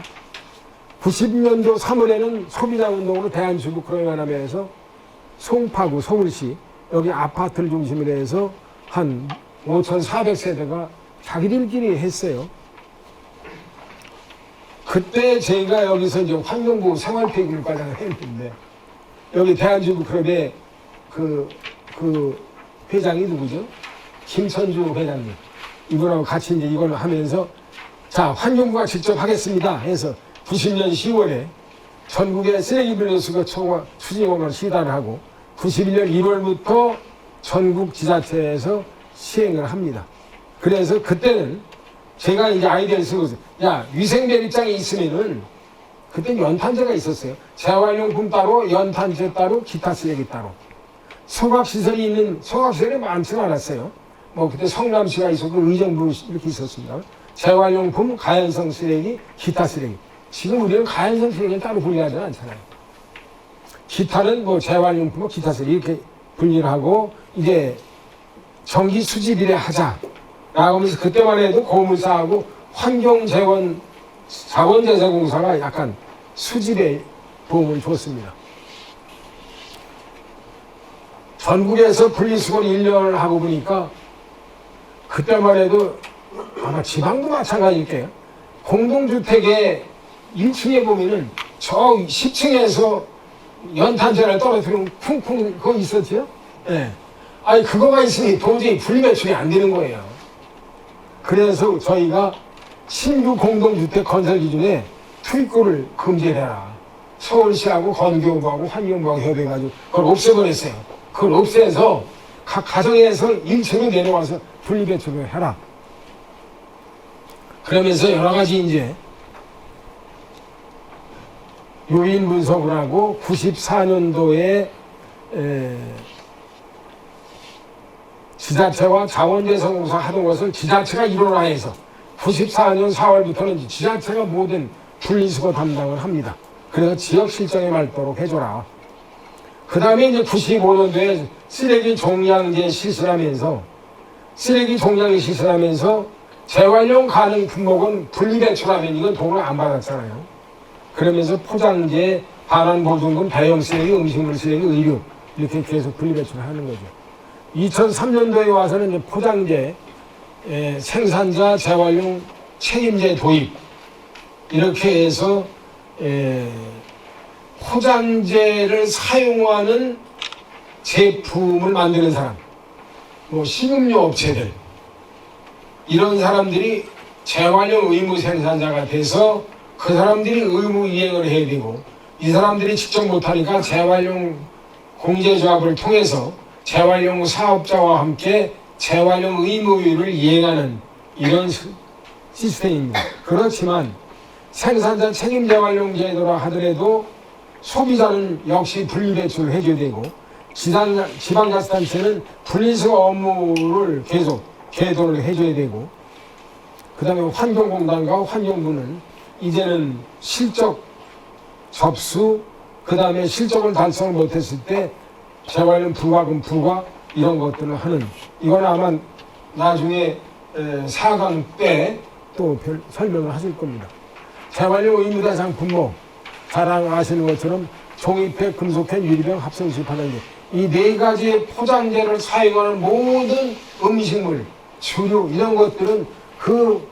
90년도 3월에는 소비자운동으로 대한주부 그러면하면서 송파구 서울시 여기 아파트를 중심으로 해서 한 5,400세대가 자기들끼리 했어요. 그때 제가 여기서 이제 환경부 생활폐기물과장을 했는데 여기 대한주부 클럽의 그 회장이 누구죠? 김천주 회장님. 이분하고 같이 이제 이걸 하면서 자, 환경부가 직접 하겠습니다 해서 90년 10월에 전국의 쓰레기 분리수거 추진공을 시단을 하고 91년 1월부터 전국 지자체에서 시행을 합니다. 그래서 그때는 제가 이제 아이디어를 쓰고 있어요. 야, 위생매립장이 있으면은 그때 연탄재가 있었어요. 재활용품 따로, 연탄재 따로, 기타 쓰레기 따로. 소각시설이 있는, 소각시설이 많지는 않았어요. 뭐 그때 성남시가 있었고 의정부 이렇게 있었습니다. 재활용품, 가연성 쓰레기, 기타 쓰레기. 지금 우리는 가연성 쓰레기는 따로 분리하지 않잖아요. 기타는 뭐 재활용품, 기타 쓰레기 이렇게 분리를 하고 이제 정기 수집일에 하자. 라고 하면서 그때만 해도 고물사하고 환경재원, 자원재생공사가 약간 수집에 도움을 줬습니다. 전국에서 분리수거를 1년을 하고 보니까 그때만 해도 아마 지방도 마찬가지일 거예요. 공동주택의 1층에 보면은 저 10층에서 연탄재를 떨어뜨리면 쿵쿵 그거 있었죠? 예. 네. 아니 그거가 있으니 도저히 분리배출이 안 되는 거예요. 그래서 저희가 신규 공동주택 건설 기준에 투입구를 금지해라. 서울시하고 건교부하고 환경부하고 협의해가지고 그걸 없애버렸어요. 그걸 없애서 각 가정에서 1층에 내려와서 분리배출을 해라. 그러면서 여러 가지 이제 요인 분석을 하고 94년도에 지자체와 자원재생공사 하던 것을 지자체가 일원화해서 94년 4월부터는 지자체가 모든 분리수거 담당을 합니다. 그래서 지역 실정에 맞도록 해줘라. 그 다음에 이제 95년도에 쓰레기 종량제 실시하면서 재활용 가능 품목은 분리배출하면 이건 돈을 안 받았잖아요. 그러면서 포장재, 반환보증금, 배용 쓰레기, 음식물 쓰레기, 의류 이렇게 계속 분리배출을 하는 거죠. 2003년도에 와서는 이제 포장재 생산자 재활용 책임제 도입 이렇게 해서 포장재를 사용하는 제품을 만드는 사람, 뭐 식음료 업체들 이런 사람들이 재활용 의무 생산자가 돼서 그 사람들이 의무 이행을 해야 되고 이 사람들이 직접 못하니까 재활용 공제조합을 통해서 재활용 사업자와 함께 재활용 의무를 이행하는 이런 시스템입니다. 그렇지만 생산자 책임 재활용 제도라 하더라도 소비자는 역시 분리배출을 해줘야 되고 지방자치단체는 분리수거 업무를 계속 계도를 해줘야 되고 그 다음에 환경공단과 환경부는 이제는 실적 접수 그 다음에 실적을 달성을 못했을 때 재활용 부과금 부과 이런 것들을 하는 이건 아마 나중에 4강 때 또 설명을 하실 겁니다. 재활용 의무대상 품목 잘 아시는 것처럼 종이팩, 금속캔, 유리병, 합성식 파단제 이 네 가지의 포장재를 사용하는 모든 음식물, 주류 이런 것들은 그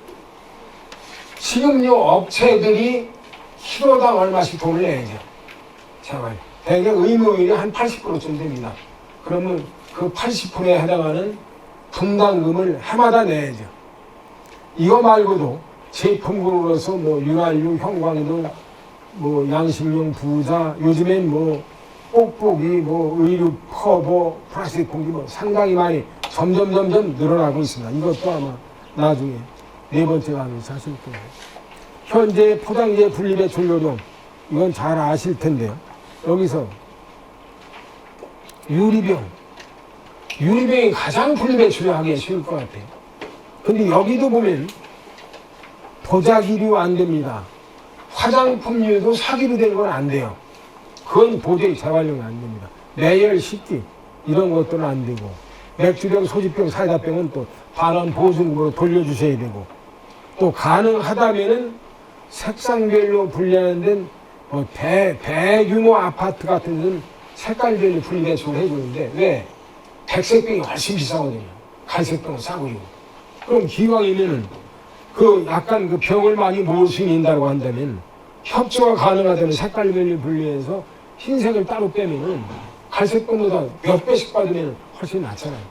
식음료 업체들이 키로당 얼마씩 돈을 내야죠. 재활. 대개 의무율이 한 80%쯤 됩니다. 그러면 그 80%에 해당하는 분담금을 해마다 내야죠. 이거 말고도 제품으로서 뭐 윤활유, 형광등, 뭐 양식용 부자, 요즘엔 뭐 뽁뽁이, 뭐 의류, 커버, 플라스틱 공기 뭐 상당히 많이 점점 늘어나고 있습니다. 이것도 아마 나중에 네 번째 강의에서 하실 거예요. 현재 포장재 분리배출 요령 이건 잘 아실 텐데요. 여기서 유리병이 가장 분리배출하기 쉬울 것 같아요. 근데 여기도 보면 도자기류 안 됩니다. 화장품류도 사기로 된 건 안 돼요. 그건 도저히 재활용이 안 됩니다. 매열 식기 이런 것들은 안 되고 맥주병, 소주병, 사이다병은 또 반환 보증금으로 돌려주셔야 되고 또 가능하다면은 색상별로 분리하는 데는 뭐 대규모 아파트 같은 데는 색깔별로 분리배출을 해주는데 왜? 백색병이 훨씬 비싸거든요. 갈색병은 싸고요. 그럼 기왕이면은 그 약간 그 병을 많이 모을 수 있다고 한다면 협조가 가능하다면 색깔별로 분리해서 흰색을 따로 빼면은 갈색병보다 몇 배씩 받으면 훨씬 낫잖아요.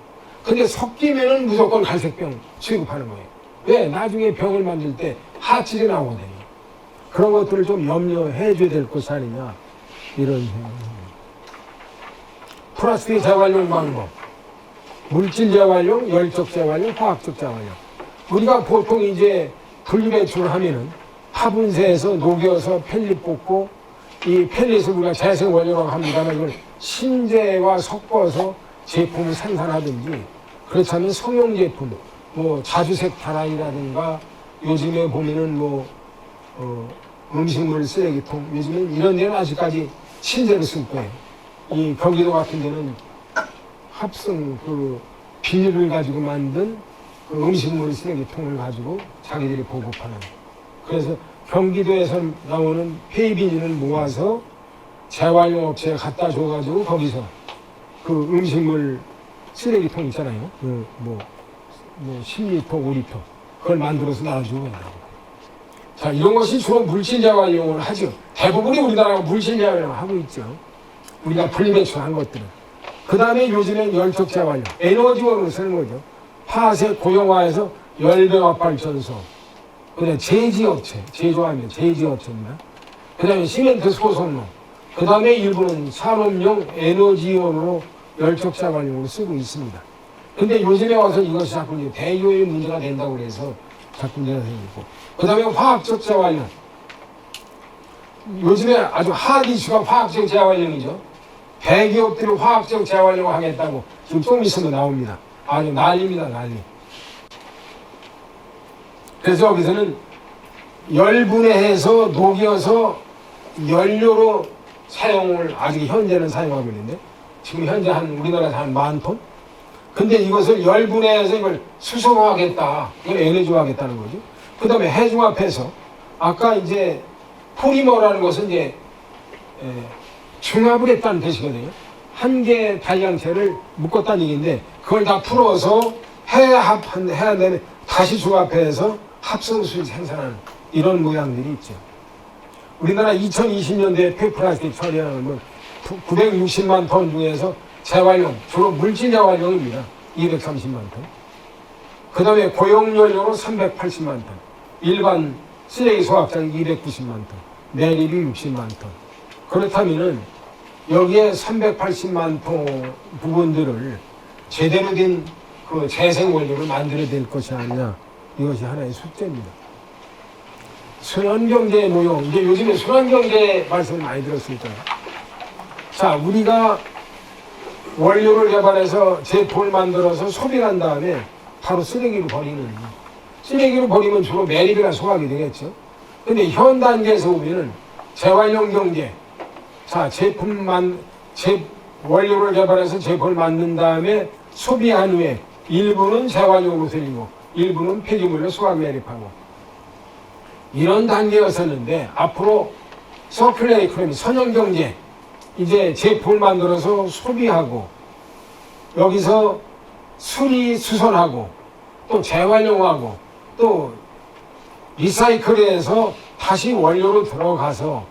근데 섞이면은 무조건 갈색병 취급하는 거예요. 왜? 나중에 병을 만들 때 하질이 나오거든요. 그런 것들을 좀 염려해 줘야 될 것이 아니냐 이런 생각입니다. 플라스틱 재활용 방법 물질 재활용, 열적 재활용, 화학적 재활용. 우리가 보통 이제 분리배출을 하면은 화분쇄에서 녹여서 펠릿 뽑고 이 펠릿을 우리가 재생원료라고 합니다만 이걸 신재와 섞어서 제품을 생산하든지 그렇다면 성형 제품, 뭐 자주색 다라이라든가 요즘에 보면은 뭐 음식물 쓰레기통 요즘엔 이런 데는 아직까지 신재를 쓸 거예요. 이 경기도 같은 데는 합성 그 비닐을 가지고 만든 그 음식물 쓰레기통을 가지고 자기들이 보급하는. 그래서 경기도에서 나오는 폐비닐을 모아서 재활용 업체에 갖다 줘가지고 거기서 그 음식물 쓰레기통 있잖아요. 뭐 10리터, 5리터 그걸 만들어서 놔주고 있다고. 자, 이런 것이 주로 물질 재활용을 하죠. 대부분이 우리나라가 물질 재활용을 하고 있죠. 우리가 분리배출한 것들은. 그 다음에 요즘엔 열적 재활용, 에너지원으로 쓰는 거죠. 화색 고용화해서 열병합발전소, 그 다음에 제지업체, 제조하면 제지업체입니다. 그 다음에 시멘트 소속로, 그 다음에 일부는 산업용 에너지원으로 열적 재활용으로 쓰고 있습니다. 근데 요즘에 와서 이것이 자꾸 이제 대유의 문제가 된다고 그래서 자꾸 문제가 생기고. 그 다음에 화학적 재활용. 요즘에 아주 핫 이슈가 화학적 재활용이죠. 대기업들이 화학적 재활용을 하겠다고 지금 좀 있으면 나옵니다. 아주 난리입니다, 난리. 그래서 여기서는 열분해해서 녹여서 연료로 사용을 아직 현재는 사용하고 있는데 지금 현재 한 우리나라에서 한 10,000톤? 근데 이것을 열분해해서 이걸 수성화하겠다. 이걸 에너지화하겠다는 거죠. 그 다음에 해중합해서 아까 이제 포리머라는 것은 이제 중합을 했다는 뜻이거든요. 한 개의 발량체를 묶었다는 얘기인데 그걸 다 풀어서 해야 되는 다시 중합해서 합성수를 생산하는 이런 모양들이 있죠. 우리나라 2020년도에 폐플라스틱 처리하는 건 960만 톤 중에서 재활용, 주로 물질 재활용입니다. 230만 톤. 그 다음에 고용연료로 380만 톤. 일반 쓰레기 소각장이 290만 톤. 내립이 60만 톤. 그렇다면은 여기에 380만 톤 부분들을 제대로 된 그 재생 원료를 만들어야 될 것이 아니냐. 이것이 하나의 숙제입니다. 순환경제의 모형. 이제 요즘에 순환경제 말씀을 많이 들었으니까. 자, 우리가 원료를 개발해서 제품을 만들어서 소비한 다음에 바로 쓰레기로 버리는. 쓰레기로 버리면 주로 매립이나 소각이 되겠죠. 근데 현 단계에서 보면은 재활용 경제. 자, 원료를 개발해서 제품을 만든 다음에 소비한 후에 일부는 재활용으로 쓰이고 일부는 폐기물로 소각 매립하고 이런 단계였었는데 앞으로 서큘러 이코노미, 선형경제 이제 제품을 만들어서 소비하고 여기서 수리수선하고 또 재활용하고 또 리사이클해서 다시 원료로 들어가서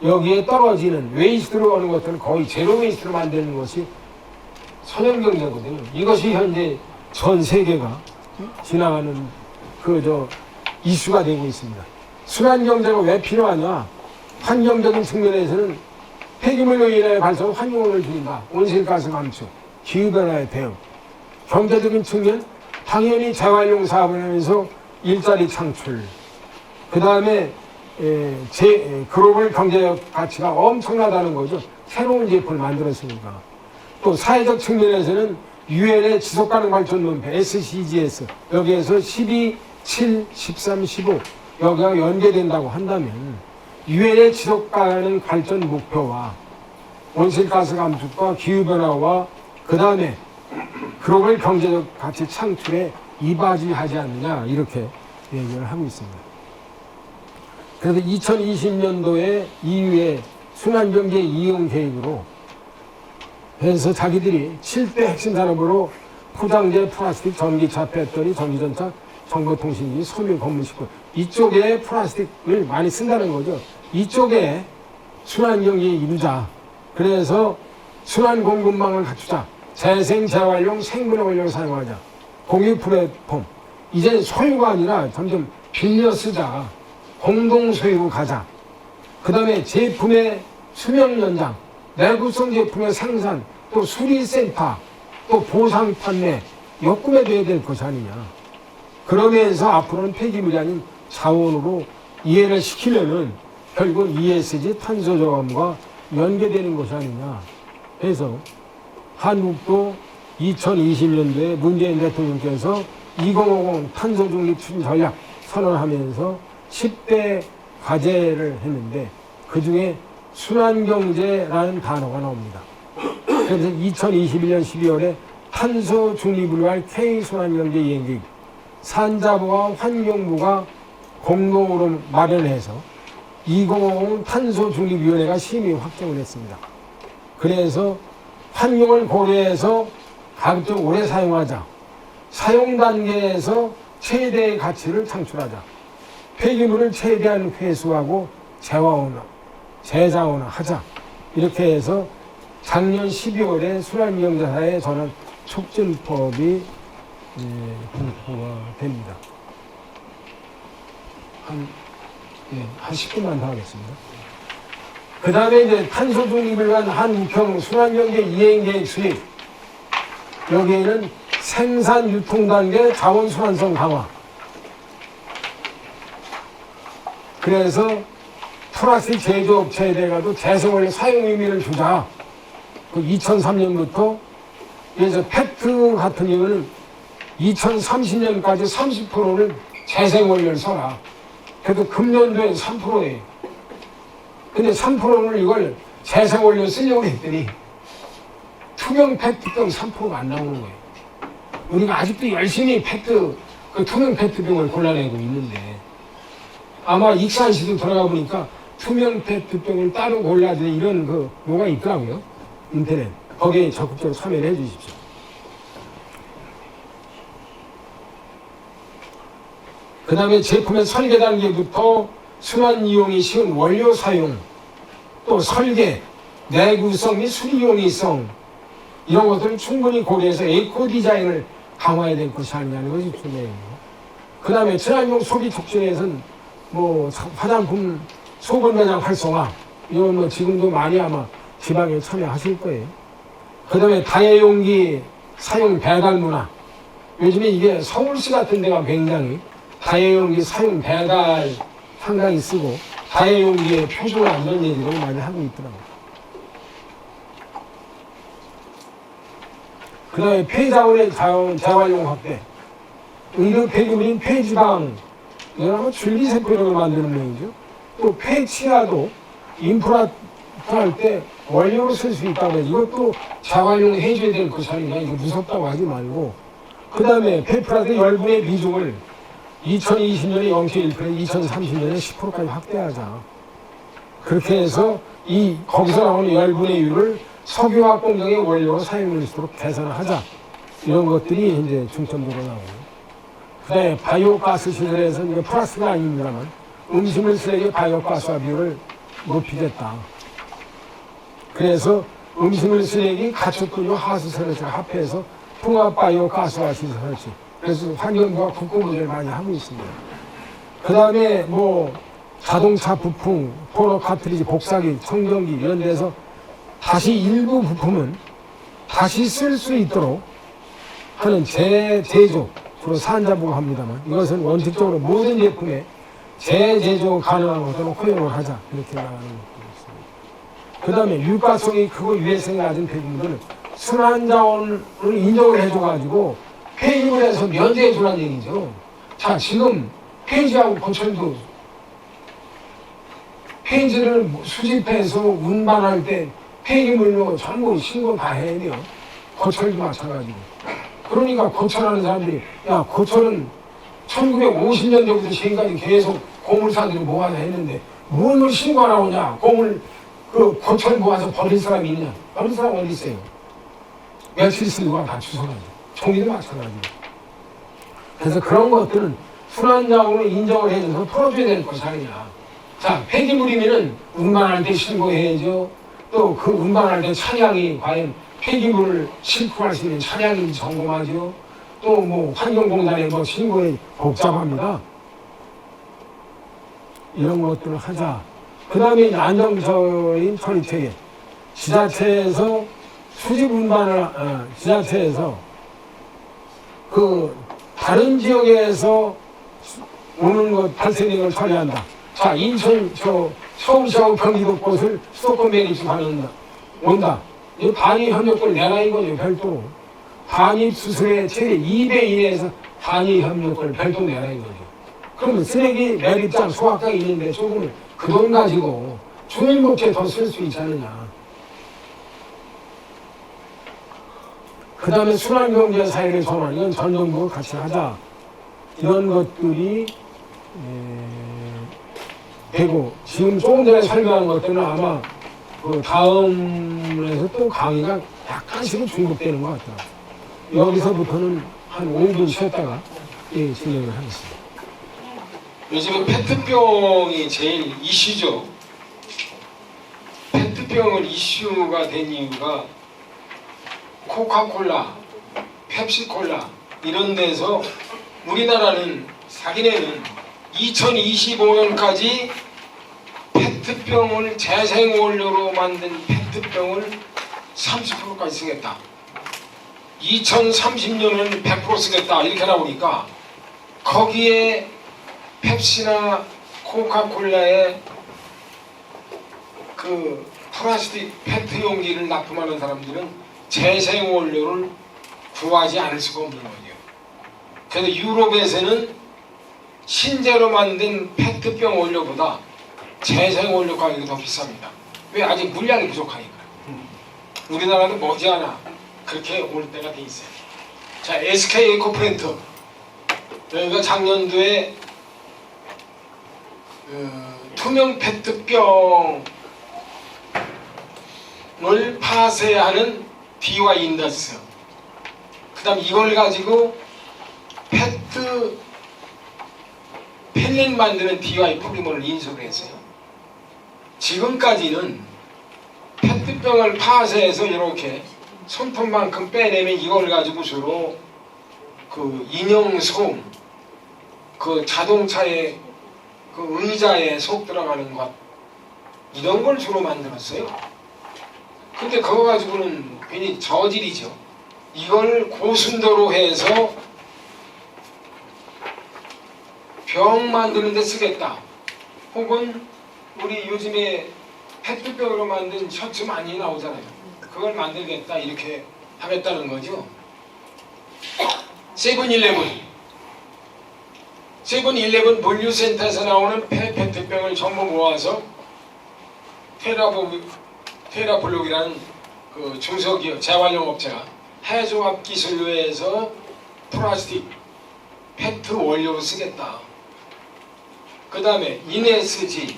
여기에 떨어지는 웨이스트로 하는 것들을 거의 제로 웨이스트로 만드는 것이 선형경제거든요. 이것이 현재 전 세계가 지나가는 이슈가 되고 있습니다. 순환경제가 왜 필요하냐? 환경적인 측면에서는 폐기물로 인해 발생 환경오염을 줄인다. 온실가스 감축, 기후변화에 대응. 경제적인 측면, 당연히 재활용 사업을 하면서 일자리 창출. 그 다음에 글로벌 경제적 가치가 엄청나다는 거죠. 새로운 제품을 만들었으니까. 또 사회적 측면에서는 유엔의 지속가능 발전 문패 SDGs 여기에서 12, 7, 13, 15 여기가 연계된다고 한다면 유엔의 지속가능 발전 목표와 온실가스 감축과 기후변화와 그 다음에 글로벌 경제적 가치 창출에 이바지하지 않느냐 이렇게 얘기를 하고 있습니다. 그래서 2020년도에 EU의 순환경제 이용 계획으로 해서 자기들이 7대 핵심 산업으로 포장재, 플라스틱, 전기차, 배터리, 전기전차, 정보통신기, 섬유, 건물식품 이쪽에 플라스틱을 많이 쓴다는 거죠. 이쪽에 순환경제에 이루자. 그래서 순환공급망을 갖추자. 재생, 재활용, 생분해 원료를 사용하자. 공유 플랫폼. 이제 소유가 아니라 점점 빌려 쓰자. 공동 소유로 가자. 그 다음에 제품의 수명 연장. 내구성 제품의 생산, 또 수리센터, 또 보상 판매, 역구매돼야 될 것이 아니냐. 그러면서 앞으로는 폐기물이 아닌 자원으로 이해를 시키려는 결국 ESG 탄소저감과 연계되는 것이 아니냐. 해서 한국도 2020년도에 문재인 대통령께서 2050 탄소중립 추진 전략 선언하면서 10대 과제를 했는데 그중에 순환경제라는 단어가 나옵니다. 그래서 2021년 12월에 탄소 중립을 위한 K순환경제 이행계획 산자부와 환경부가 공동으로 마련해서 2050 탄소중립위원회가 심의 확정을 했습니다. 그래서 환경을 고려해서 가급적 오래 사용하자. 사용 단계에서 최대의 가치를 창출하자. 폐기물을 최대한 회수하고 재장원하자. 이렇게 해서 작년 12월에 순환경제사회 전환 촉진법이 공포가 됩니다. 한 10분만 더 하겠습니다. 그 다음에 이제 탄소 중립을 위한 한국형 순환경제 이행계획 수립. 여기에는 생산 유통 단계 자원 순환성 강화. 그래서 플라스틱 제조업체에다가도 재생원료 사용 의미를 주자. 그 2003년부터 그래서 페트 같은 경우는 2030년까지 30%를 재생원료를 써라. 그래도 금년도에 3%예요. 근데 3%를 이걸 재생원료 쓰려고 했더니 투명 페트병 3%가 안 나오는 거예요. 우리가 아직도 열심히 투명 페트병을 골라내고 있는데, 아마 익산시도 들어가 보니까 투명 페트병을 따로 골라야 돼 이런 뭐가 있더라고요. 인터넷. 거기에 적극적으로 참여를 해 주십시오. 그 다음에 제품의 설계 단계부터 순환 이용이 쉬운 원료 사용, 또 설계, 내구성 및 수리 용이성, 이런 것들을 충분히 고려해서 에코 디자인을 강화해야 될 것이 아니냐는 것이 중요해요. 그 다음에 친환경 소비 촉진에서는 화장품 소분 매장 활성화, 이건 지금도 많이 아마 지방에 참여하실 거예요. 그 다음에 다회용기 사용 배달 문화. 요즘에 이게 서울시 같은 데가 굉장히 다회용기 사용 배달 상당히 쓰고, 다회용기의 표준화 이런 얘기를 많이 하고 있더라고요. 그 다음에 폐자원의 재활용 확대, 의료 폐기물인 폐지방, 이건 줄기세포를 만드는 명이죠. 또 폐치라도 인프라 할 때 원료로 쓸 수 있다고 해서 이것도 재활용 해줘야 될 것이 아니냐, 이거 무섭다고 하지 말고. 그 다음에 폐플라드 열분의 비중을 2020년에 0.1%, 2030년에 10%까지 확대하자. 그렇게 해서 거기서 나오는 열분의 유를 석유화학 공정의 원료로 사용할 수 있도록 개선하자. 이런 것들이 이제 중점적으로 나오고. 그 다음에 바이오가스 시설에서 이게 플러스가 아닙니다만 음식물 쓰레기 바이오가스화 비율을 높이겠다. 그래서 음식물 쓰레기 가축분유 하수설에서 합해서 통합 바이오가스화 시설 설치. 그래서 환경부가 국공부를 많이 하고 있습니다. 그 다음에 자동차 부품, 포로 카트리지, 복사기, 청정기 이런 데서 다시 일부 부품은 다시 쓸 수 있도록 하는 재제조, 주로 산자부가 합니다만 이것은 원칙적으로 모든 제품에 재제조 가능한 것들은 허용을 하자, 이렇게 나가는 것입니다. 그 다음에 유가성이 크고 유해성이 낮은 폐기물을 순환자원을 인정을 해줘가지고 폐기물에서 면제해주라는 얘기죠. 자, 지금 폐지하고 고철도 폐지를 수집해서 운반할 때 폐기물로 전부 신고 다 해야 돼요. 고철도 마찬가지고. 그러니까 고철하는 사람들이, 야, 고철은 1950년대부터 지금까지 계속 고물사들이 모아서 했는데 뭘 신고 안 하느냐. 고철 모아서 버릴 사람이 있냐. 버릴 사람 어디 있어요. 며칠 쓰고가 다 주워가지고. 종이도 마찬가지고. 그래서 그런 것들은 순환자원으로 인정을 해줘서 풀어줘야 될 것이 아니냐. 자, 폐기물이면은 운반할 때 신고해야죠. 또 그 운반할 때 차량이 과연 폐기물을 싣고 갈 수 있는 차량인지 점검하죠. 또 환경공단에 신고에 복잡합니다. 이런 것들을 하자. 그 다음에 안정적인 처리체계. 지자체에서 수집 운반을, 지자체에서 다른 지역에서 오는 것, 발생된 걸 처리한다. 자, 인천, 서울시하고 경기도 곳을 수도권 매립하는 온다. 이 반입 협력을 내라 이거죠, 별도로. 반입 수술의 최대 2배 이내에서 반입 협력을 별도 내라 이거죠. 그러면 쓰레기 매립장 소각장이 있는데 조금 그 돈 가지고 주민복지에 더 쓸 수 있지 않느냐. 그 다음에 순환경제 사회를 전환, 이건 전 정부가 같이 하자. 이런 것들이 되고, 지금 조금 전에 설명한 것들은 아마 다음에서 또 강의가 약간씩은 중복되는 것 같아요. 여기서부터는 한 5분 쉬었다가 진행을 하겠습니다. 요즘은 페트병이 제일 이슈죠. 페트병은 이슈가 된 이유가 코카콜라, 펩시콜라 이런 데서 우리나라는 자기네는 2025년까지 페트병을 재생원료로 만든 페트병을 30%까지 쓰겠다. 2030년은 100% 쓰겠다. 이렇게 나오니까 거기에 펩시나 코카콜라의 그 플라스틱 페트 용기를 납품하는 사람들은 재생원료를 구하지 않을 수가 없는 거죠. 그래서 유럽에서는 신제로 만든 페트병 원료보다 재생원료 가격이 더 비쌉니다. 왜? 아직 물량이 부족하니까. 우리나라도 머지않아 그렇게 올 때가 돼 있어요. 자, SK 에코프렌트. 여기가 작년도에 투명 페트병을 파쇄하는 DY 인더스. 그 다음 이걸 가지고 페트 펠렛 만드는 DY 포리머를 인수를 했어요. 지금까지는 페트병을 파쇄해서 이렇게 손톱만큼 빼내면 이걸 가지고 주로 그 인형솜, 그 자동차에 그 의자에 속 들어가는 것 이런 걸 주로 만들었어요. 근데 그거 가지고는 괜히 저질이죠. 이걸 고순도로 해서 병 만드는 데 쓰겠다. 혹은 우리 요즘에 페트병으로 만든 셔츠 많이 나오잖아요. 그걸 만들겠다 이렇게 하겠다는 거죠. 세븐일레븐 물류센터에서 나오는 페트병을 전부 모아서 테라블록이라는 그 중소기업 재활용 업체가 해조합 기술로 해서 플라스틱 페트 원료로 쓰겠다. 그 다음에 이네스지,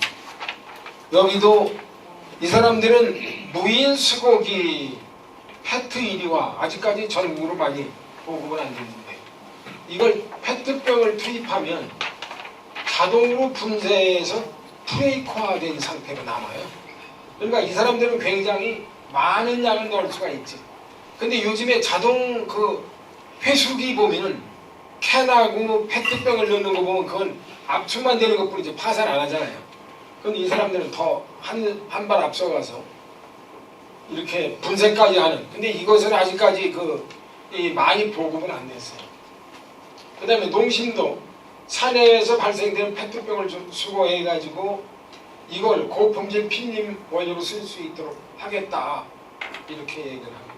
여기도 이 사람들은 무인 수거기 페트 1위와 아직까지 전국으로 많이 보급은 안 되는데, 이걸 페트병을 투입하면 자동으로 분쇄해서 프레이커화된 상태로 남아요. 그러니까 이 사람들은 굉장히 많은 양을 넣을 수가 있지. 근데 요즘에 자동 그 회수기 보면은 캔하고 페트병을 넣는 거 보면 그건 압축만 되는 것뿐이지 파산 안 하잖아요. 근데 이 사람들은 더 한 발 앞서가서 이렇게 분쇄까지 하는. 근데 이것은 아직까지 많이 보급은 안 됐어요. 그 다음에 농심도 산해에서 발생되는 페트병을 좀 수거해가지고 이걸 고품질 필름 원료로 쓸 수 있도록 하겠다. 이렇게 얘기를 합니다.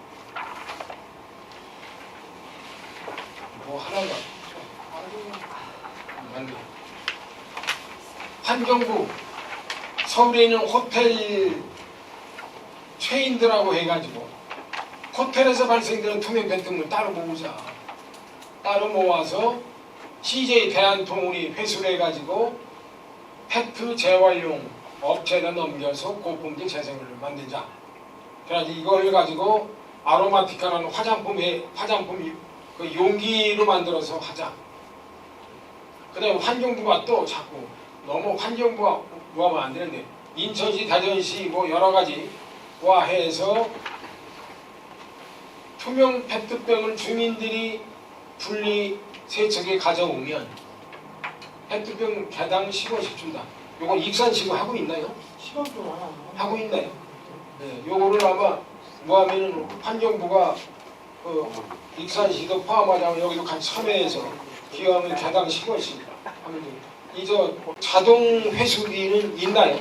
뭐 하나가 맞네. 환경부 서울에 있는 호텔 체인들하고 해가지고 호텔에서 발생되는 투명 페트병을 따로 모으자. 따로 모아서 CJ 대한통운이 회수를 해가지고 페트 재활용 업체에다 넘겨서 고품질 재생을 만들자. 그래가지고 이걸 가지고 아로마티카라는 화장품 그 용기로 만들어서 하자. 그 다음에 환경부가 또 자꾸 너무 환경부가 하면 안 되는데 인천시, 대전시 뭐 여러 가지와 해서 투명 페트병을 주민들이 분리 세척에 가져오면 페트병 개당 10원씩 준다. 요거 익산시도 하고 있나요? 10원 동안 하고 있나요? 네, 요거를 아마 뭐 하면은 환경부가 익산시도 포함하자면 여기도 같이 참여해서 기여하면 개당 10원씩 하면 됩니다. 이저 자동 회수기는 있나요?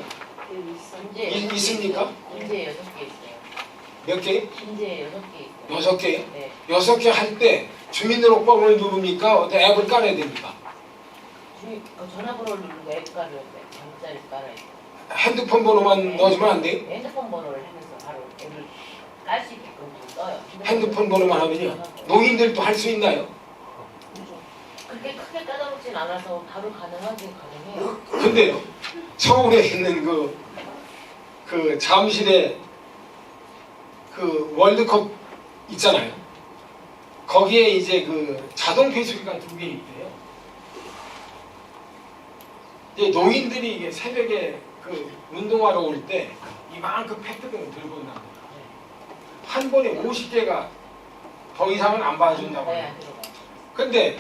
있습니까? 인제 6개 있어요. 몇 개? 인제 6개 있어요. 6개? 네. 6개 할 때 주민등록번호를 누릅니까? 어떤 앱을 깔아야 됩니까? 전화번호를 누르고 앱 깔아야 돼. 문자를 깔아야 돼. 핸드폰 번호만 넣어주면 안 돼요? 핸드폰 번호를 해서 바로 앱을 깔 수 있게끔 써요. 핸드폰 번호만 하면요. 노인들도 할 수 있나요? 그렇게 크게 까다롭진 않아서 바로 가능하긴 가능해요. 근데요, 서울에 있는 그 잠실에 그 월드컵 있잖아요. 거기에 이제 그 자동 회수기가 2개 있대요. 이제 노인들이 이게 새벽에 그 운동하러 올 때 이만큼 페트병을 들고 온답니다. 한 번에 50개가 더 이상은 안 봐준다고. 네, 들어가요. 근데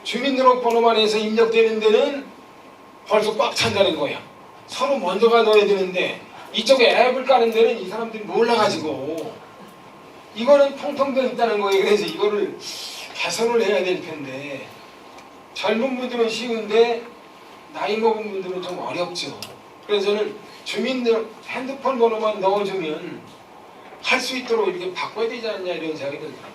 주민등록번호만 해서 입력되는 데는 벌써 꽉 찬다는 거야. 서로 먼저가 넣어야 되는데 이쪽에 앱을 까는 데는 이 사람들이 몰라가지고 이거는 텅텅 져 있다는 거예요. 그래서 이거를 개선을 해야 될 텐데 젊은 분들은 쉬운데 나이 먹은 분들은 좀 어렵죠. 그래서 저는 주민들 핸드폰 번호만 넣어주면 할 수 있도록 이렇게 바꿔야 되지 않냐 이런 생각이 들더라고요.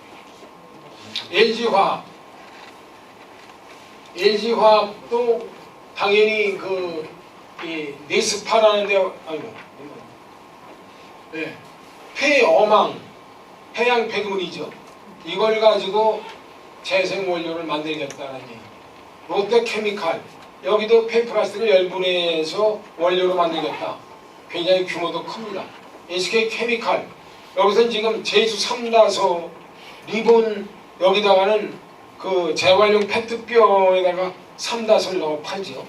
LG화학도 당연히 이 네스파라는데 아이고 폐어망 해양 폐기물이죠. 이걸 가지고 재생 원료를 만들겠다는 얘기. 롯데케미칼 여기도 폐플라스틱을 열분해서 원료로 만들겠다. 굉장히 규모도 큽니다. SK케미칼 여기서는 지금 제주 삼다소 리본 여기다가는 그 재활용 페트병에다가 삼다소를 넣어 팔지요.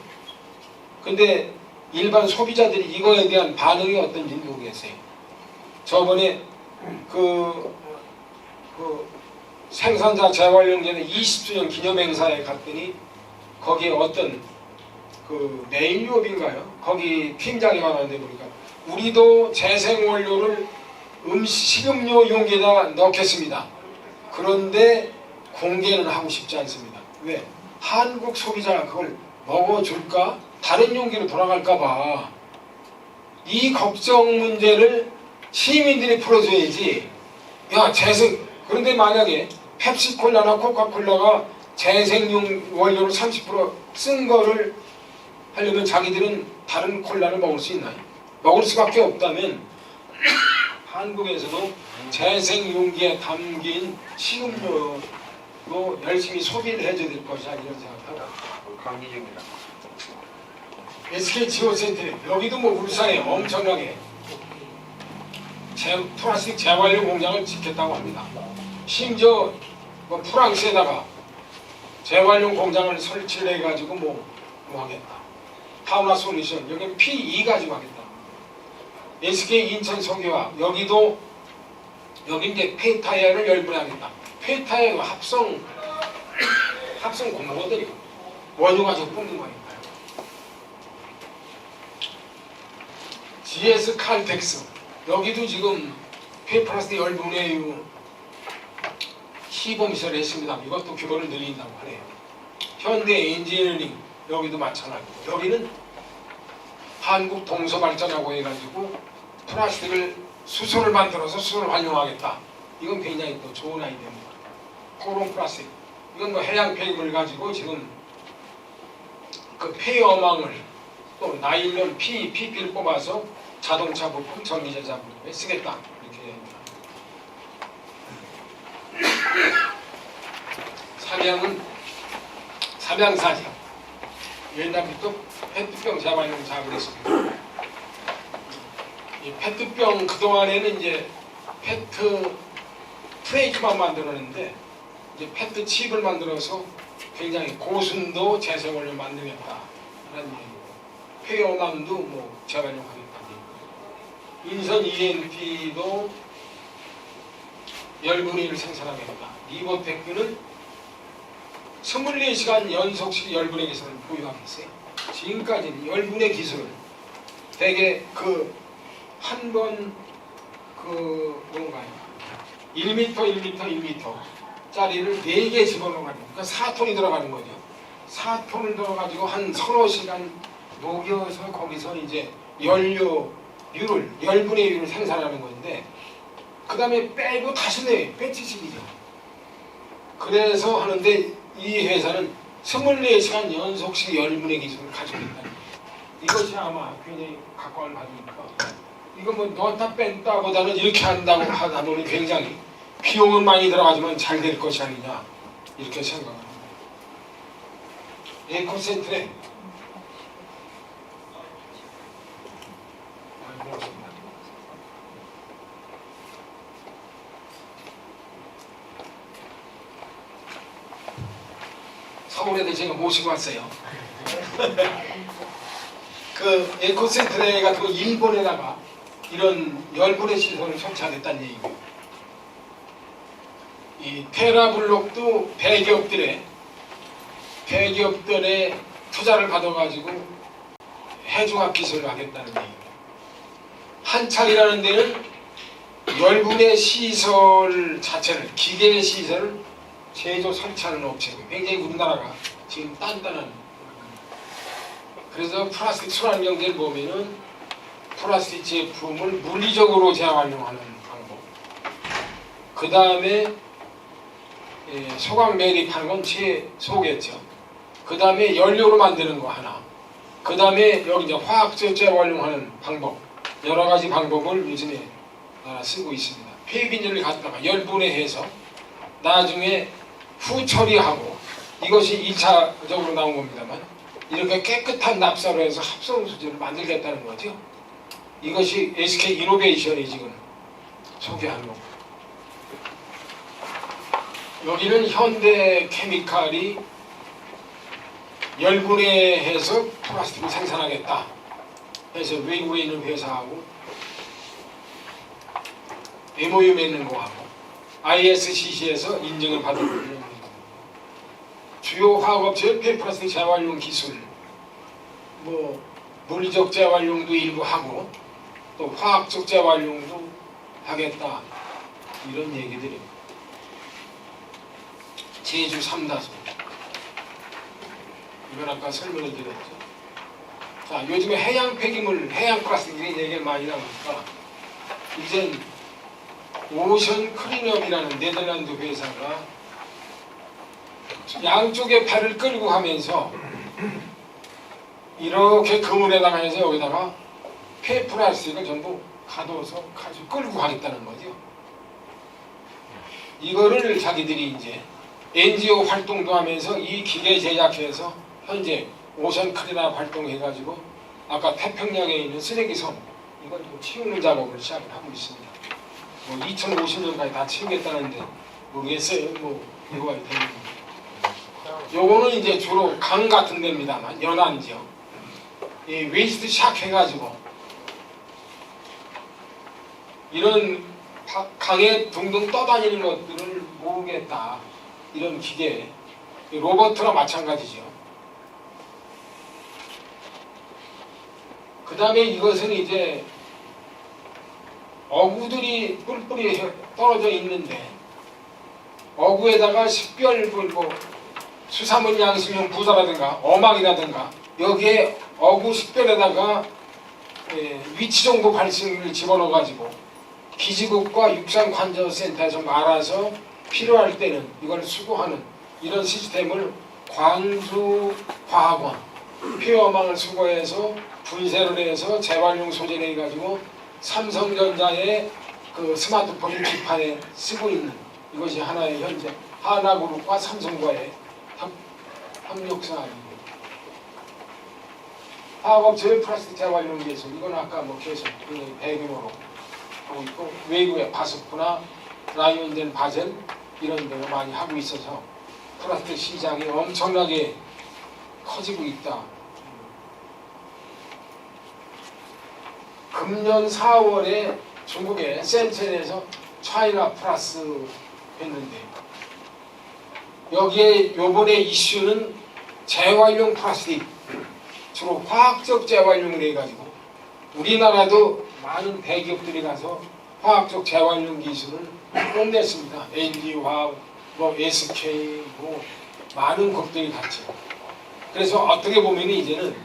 근데 일반 소비자들이 이거에 대한 반응이 어떤지 모르겠어요. 저번에 그 생산자 재활용제는 20주년 기념행사에 갔더니 거기에 어떤 그 메인유업인가요? 거기 팀장이 가는데 보니까 우리도 재생원료를 식음료 용기에다 넣겠습니다. 그런데 공개는 하고 싶지 않습니다. 왜? 한국 소비자가 그걸 먹어줄까? 다른 용기로 돌아갈까봐. 이 걱정 문제를 시민들이 풀어줘야지. 야, 그런데 만약에 펩시콜라나 코카콜라가 재생용 원료를 30%쓴 거를 하려면 자기들은 다른 콜라를 먹을 수 있나요? 먹을 수밖에 없다면 한국에서도 재생용기에 담긴 식음료로 열심히 소비를 해줘야 될 것이다 이런 생각합니다. 강기정이다. SK지오센터 여기도 뭐 울산에 엄청나게 플라스틱 재활용 공장을 짓겠다고 합니다. 심지어 뭐 프랑스에다가 재활용 공장을 설치를 해가지고 뭐 하겠다. 파우나 솔루션 여기 PE 가지고 하겠다. SK 인천 석유화 여기 이제 폐타이어를 열분하겠다. 폐타이어 합성 공모들이 원유 가지고 뽑는 거니까요. GS 칼텍스 여기도 지금 폐플라스틱 열분해유 시범시설을 했습니다. 이것도 규모를 늘린다고 하네요. 현대 엔지니어링 여기도 마찬가지고 여기는 한국 동서발전하고 해가지고 플라스틱을 수소를 만들어서 수소를 활용하겠다. 이건 굉장히 또 좋은 아이디어입니다. 코론 플라스틱 이건 뭐 해양 폐기물 가지고 지금 그 폐어망을 또 나일론 PP를 뽑아서 자동차 부품, 전기제자 부품에 쓰겠다. 이렇게 삼양사지 옛날부터 페트병 재활용 작업을 했습니다. 이 페트병 그동안에는 이제 페트 프레이크만 만들었는데 이제 페트 칩을 만들어서 굉장히 고순도 재생원료 만들겠다 라는 얘기고 폐어망도 뭐 재활용하겠다. 인선 ENP도 열분해유를 생산하겠다. 리버테크는 24시간 연속식 열분해 기술을 보유하겠어요. 지금까지는 열분해 기술을 대개 한 번 뭔가요? 1m 짜리를 4개 집어넣어가지고 그러니까 4톤이 들어가는 거죠. 4톤을 들어가지고 한 서너 시간 녹여서 거기서 이제 열분의 유를 생산하는 건데 그 다음에 빼고 다시 내요. 배치식이죠. 그래서 하는데 이 회사는 24시간 연속식 열분의 기술을 가지고 있다. 이것이 아마 굉장히 각광을 받으니까 이거 뭐 넣었다 뺐다 보다는 이렇게 한다고 하다 보면 굉장히 비용은 많이 들어가지만 잘 될 것이 아니냐 이렇게 생각합니다. 에코센트레 서울에도 제가 모시고 왔어요. 그 에코센트레 같은 거 일본에다가 이런 열분해 시설을 설치하겠다는 얘기고 이 테라블록도 대기업들의 투자를 받아가지고 해중합 기술을 하겠다는 얘기고 한창이라는 데는 열분해 시설 자체를 기계 시설을 제조 설치하는 업체고 굉장히 우리나라가 지금 단단한 그래서 플라스틱 순환경제를 보면은 플라스틱 제품을 물리적으로 재활용하는 방법 그 다음에 소각 매립하는 건 최소겠죠. 그 다음에 연료로 만드는 거 하나 그 다음에 여기 이제 화학적 재활용하는 방법 여러 가지 방법을 요즘에 쓰고 있습니다. 폐기비닐을 갖다가 열분해해서 나중에 후 처리하고 이것이 1차적으로 나온 겁니다만 이렇게 깨끗한 납사로 해서 합성 수지를 만들겠다는 거죠. 이것이 SK 이노베이션이 지금 소개한 거고, 여기는 현대 케미칼이 열분해해서 플라스틱을 생산하겠다 해서 외국에 있는 회사하고 MOU 맺는 거하고 ISCC에서 인증을 받은 거예요. 주요 화학업체 폐플라스틱 재활용 기술, 뭐 물리적 재활용도 일부 하고 또 화학적 재활용도 하겠다, 이런 얘기들이. 제주 3다소, 이건 아까 설명을 드렸죠. 자, 요즘에 해양 폐기물, 해양 플라스틱 이런 얘기가 많이 나오니까 이젠 오션 클린업이라는 네덜란드 회사가 양쪽에 발을 끌고 가면서 이렇게 그물에다가 해서 여기다가 폐플라스틱을 전부 가둬서 가지고 끌고 가겠다는 거죠. 이거를 자기들이 이제 NGO 활동도 하면서 이 기계 제작해서 현재 오션 클린업 활동해가지고 아까 태평양에 있는 쓰레기섬 이걸 좀 치우는 작업을 시작을 하고 있습니다. 뭐 2050년까지 다 치우겠다는데 모르겠어요. 뭐 이거가 되는. 요거는 이제 주로 강 같은 데입니다만 연안이죠. 이 웨이스트 샥 해가지고 이런 강에 둥둥 떠다니는 것들을 모으겠다, 이런 기계, 로버트나 마찬가지죠. 그 다음에 이것은 이제 어구들이 뿔뿔이 떨어져 있는데 어구에다가 식별, 뭐 수산물 양식용 부사라든가 어망이라든가 여기에 어구 식별에다가 위치 정보 발신을 집어넣어 가지고 기지국과 육상관저센터에서 알아서 필요할 때는 이걸 수거하는 이런 시스템을 광주과학원 폐어망을 수거해서 분쇄를 해서 재활용 소재를 해가지고 삼성전자의 그 스마트폰 기판에 쓰고 있는, 이것이 하나의 현재 하나그룹과 삼성과의 협력사항이고, 화학업체의 플라스틱 재활용 기술, 이건 아까 뭐 계속 대규모로 하고 있고, 외국의 바스프나 라이온덴 바젤 이런 데가 많이 하고 있어서 플라스틱 시장이 엄청나게 커지고 있다. 금년 4월에 중국의 센첸에서 차이나 플러스 했는데 여기에 요번에 이슈는 재활용 플라스틱, 주로 화학적 재활용을 해가지고 우리나라도 많은 대기업들이 가서 화학적 재활용 기술을 뽐냈습니다. LG화학, 뭐 SK, 뭐 많은 곳들이 갔죠. 그래서 어떻게 보면 이제는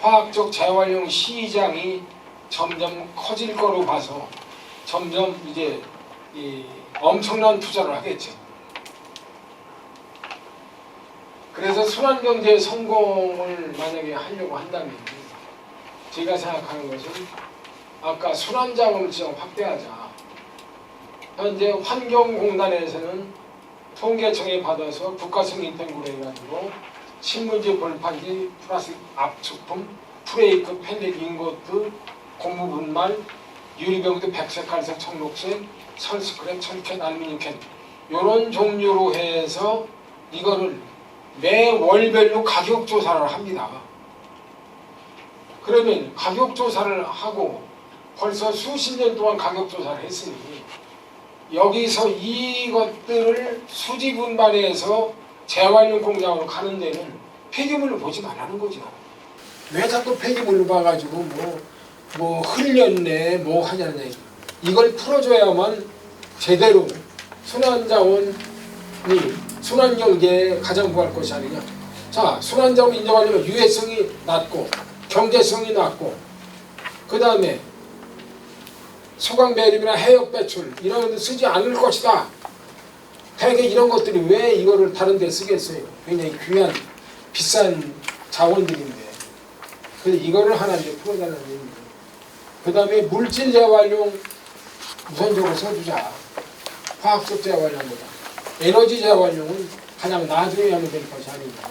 화학적 재활용 시장이 점점 커질 거로 봐서 점점 이제 엄청난 투자를 하겠죠. 그래서 순환경제 성공을 만약에 하려고 한다면 제가 생각하는 것은 아까 순환자원을 좀 확대하자. 현재 환경공단에서는 통계청에 받아서 국가승인 탱구를 해가지고 신문지, 벌판지, 플라스틱 압축품, 프레이크, 펠릿, 잉고트, 고무분말, 유리병도 백색, 갈색, 청록색, 설스크랩, 철캔, 알루미늄캔 이런 종류로 해서 이거를 매 월별로 가격 조사를 합니다. 그러면 가격 조사를 하고 벌써 수십 년 동안 가격 조사를 했으니 여기서 이것들을 수지 분발해서 재활용 공장으로 가는 데는 폐기물로 보지 말라는 거죠. 왜 자꾸 폐기물로 봐가지고 뭐 흘렸네 뭐 하냐는 얘기. 이걸 풀어줘야만 제대로 순환자원이 순환경제에 가장 구할 것이 아니냐. 자, 순환자원 인정하려면 유해성이 낮고 경제성이 낮고 그 다음에 소강 배립이나 해역 배출 이런 데 쓰지 않을 것이다. 대개 이런 것들이 왜 이거를 다른 데 쓰겠어요? 굉장히 귀한 비싼 자원들인데. 그래서 이거를 하나 이제 풀어달라는 얘기입니다. 그 다음에 물질 재활용 우선적으로 써주자. 화학적 재활용보다. 에너지 재활용은 가장 나중에 하면 될 것이 아닌가.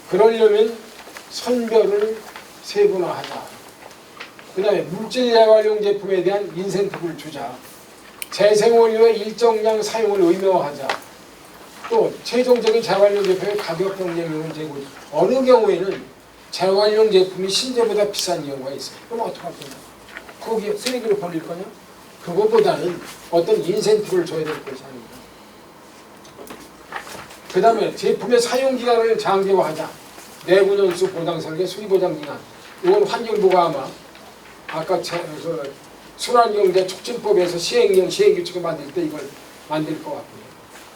그러려면 선별을 세분화하자. 그 다음에 물질 재활용 제품에 대한 인센티브를 주자. 재생원료의 일정량 사용을 의무화하자. 또 최종적인 재활용 제품의 가격 경쟁력을 제고. 어느 경우에는 재활용 제품이 신제보다 비싼 경우가 있어요. 그럼 어떡할 거냐? 거기에 쓰레기를 버릴 거냐? 그것보다는 어떤 인센티브를 줘야 될 것이 아닙니다. 그 다음에 제품의 사용기간을 장기화하자. 내구연수 보장 설계 수리보장 기간. 이건 환경부가 아마 아까 순환경제 촉진법에서 시행규칙을 만들 때 이걸 만들 것 같고요.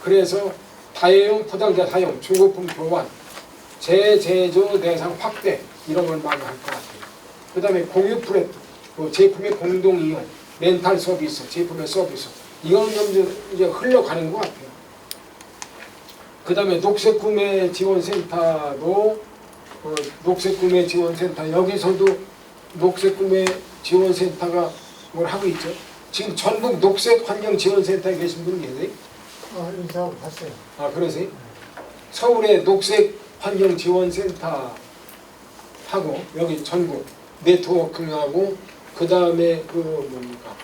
그래서 다회용 포장재 사용, 중고품 교환, 재제조 대상 확대 이런 걸 많이 할 것 같아요. 그 다음에 공유 프레트, 제품의 공동 이용, 렌탈 서비스, 제품의 서비스 이거는 좀 이제 흘러가는 것 같아요. 그 다음에 녹색 구매 지원센터도 녹색 구매 지원센터 여기서도 녹색 구매 지원센터가 뭘 하고 있죠. 지금 전국 녹색 환경 지원센터에 계신 분 계세요? 인사하고 갔어요. 아 그러세요? 서울의 녹색 환경 지원센터 하고 여기 전국 네트워킹하고 그 다음에 그 뭡니까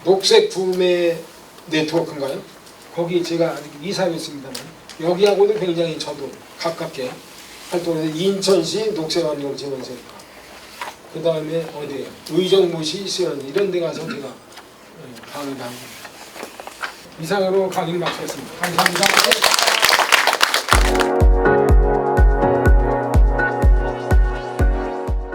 녹색 구매 네트워크인가요? 거기 제가 이사했습니다만 여기하고도 굉장히 저도 가깝게 활동해서 인천시 녹색환경지원센터 그 다음에 어디에요? 의정부시 수원 이런 데 가서 제가 강의를 합니다. 이상으로 강의를 마쳤습니다. 감사합니다.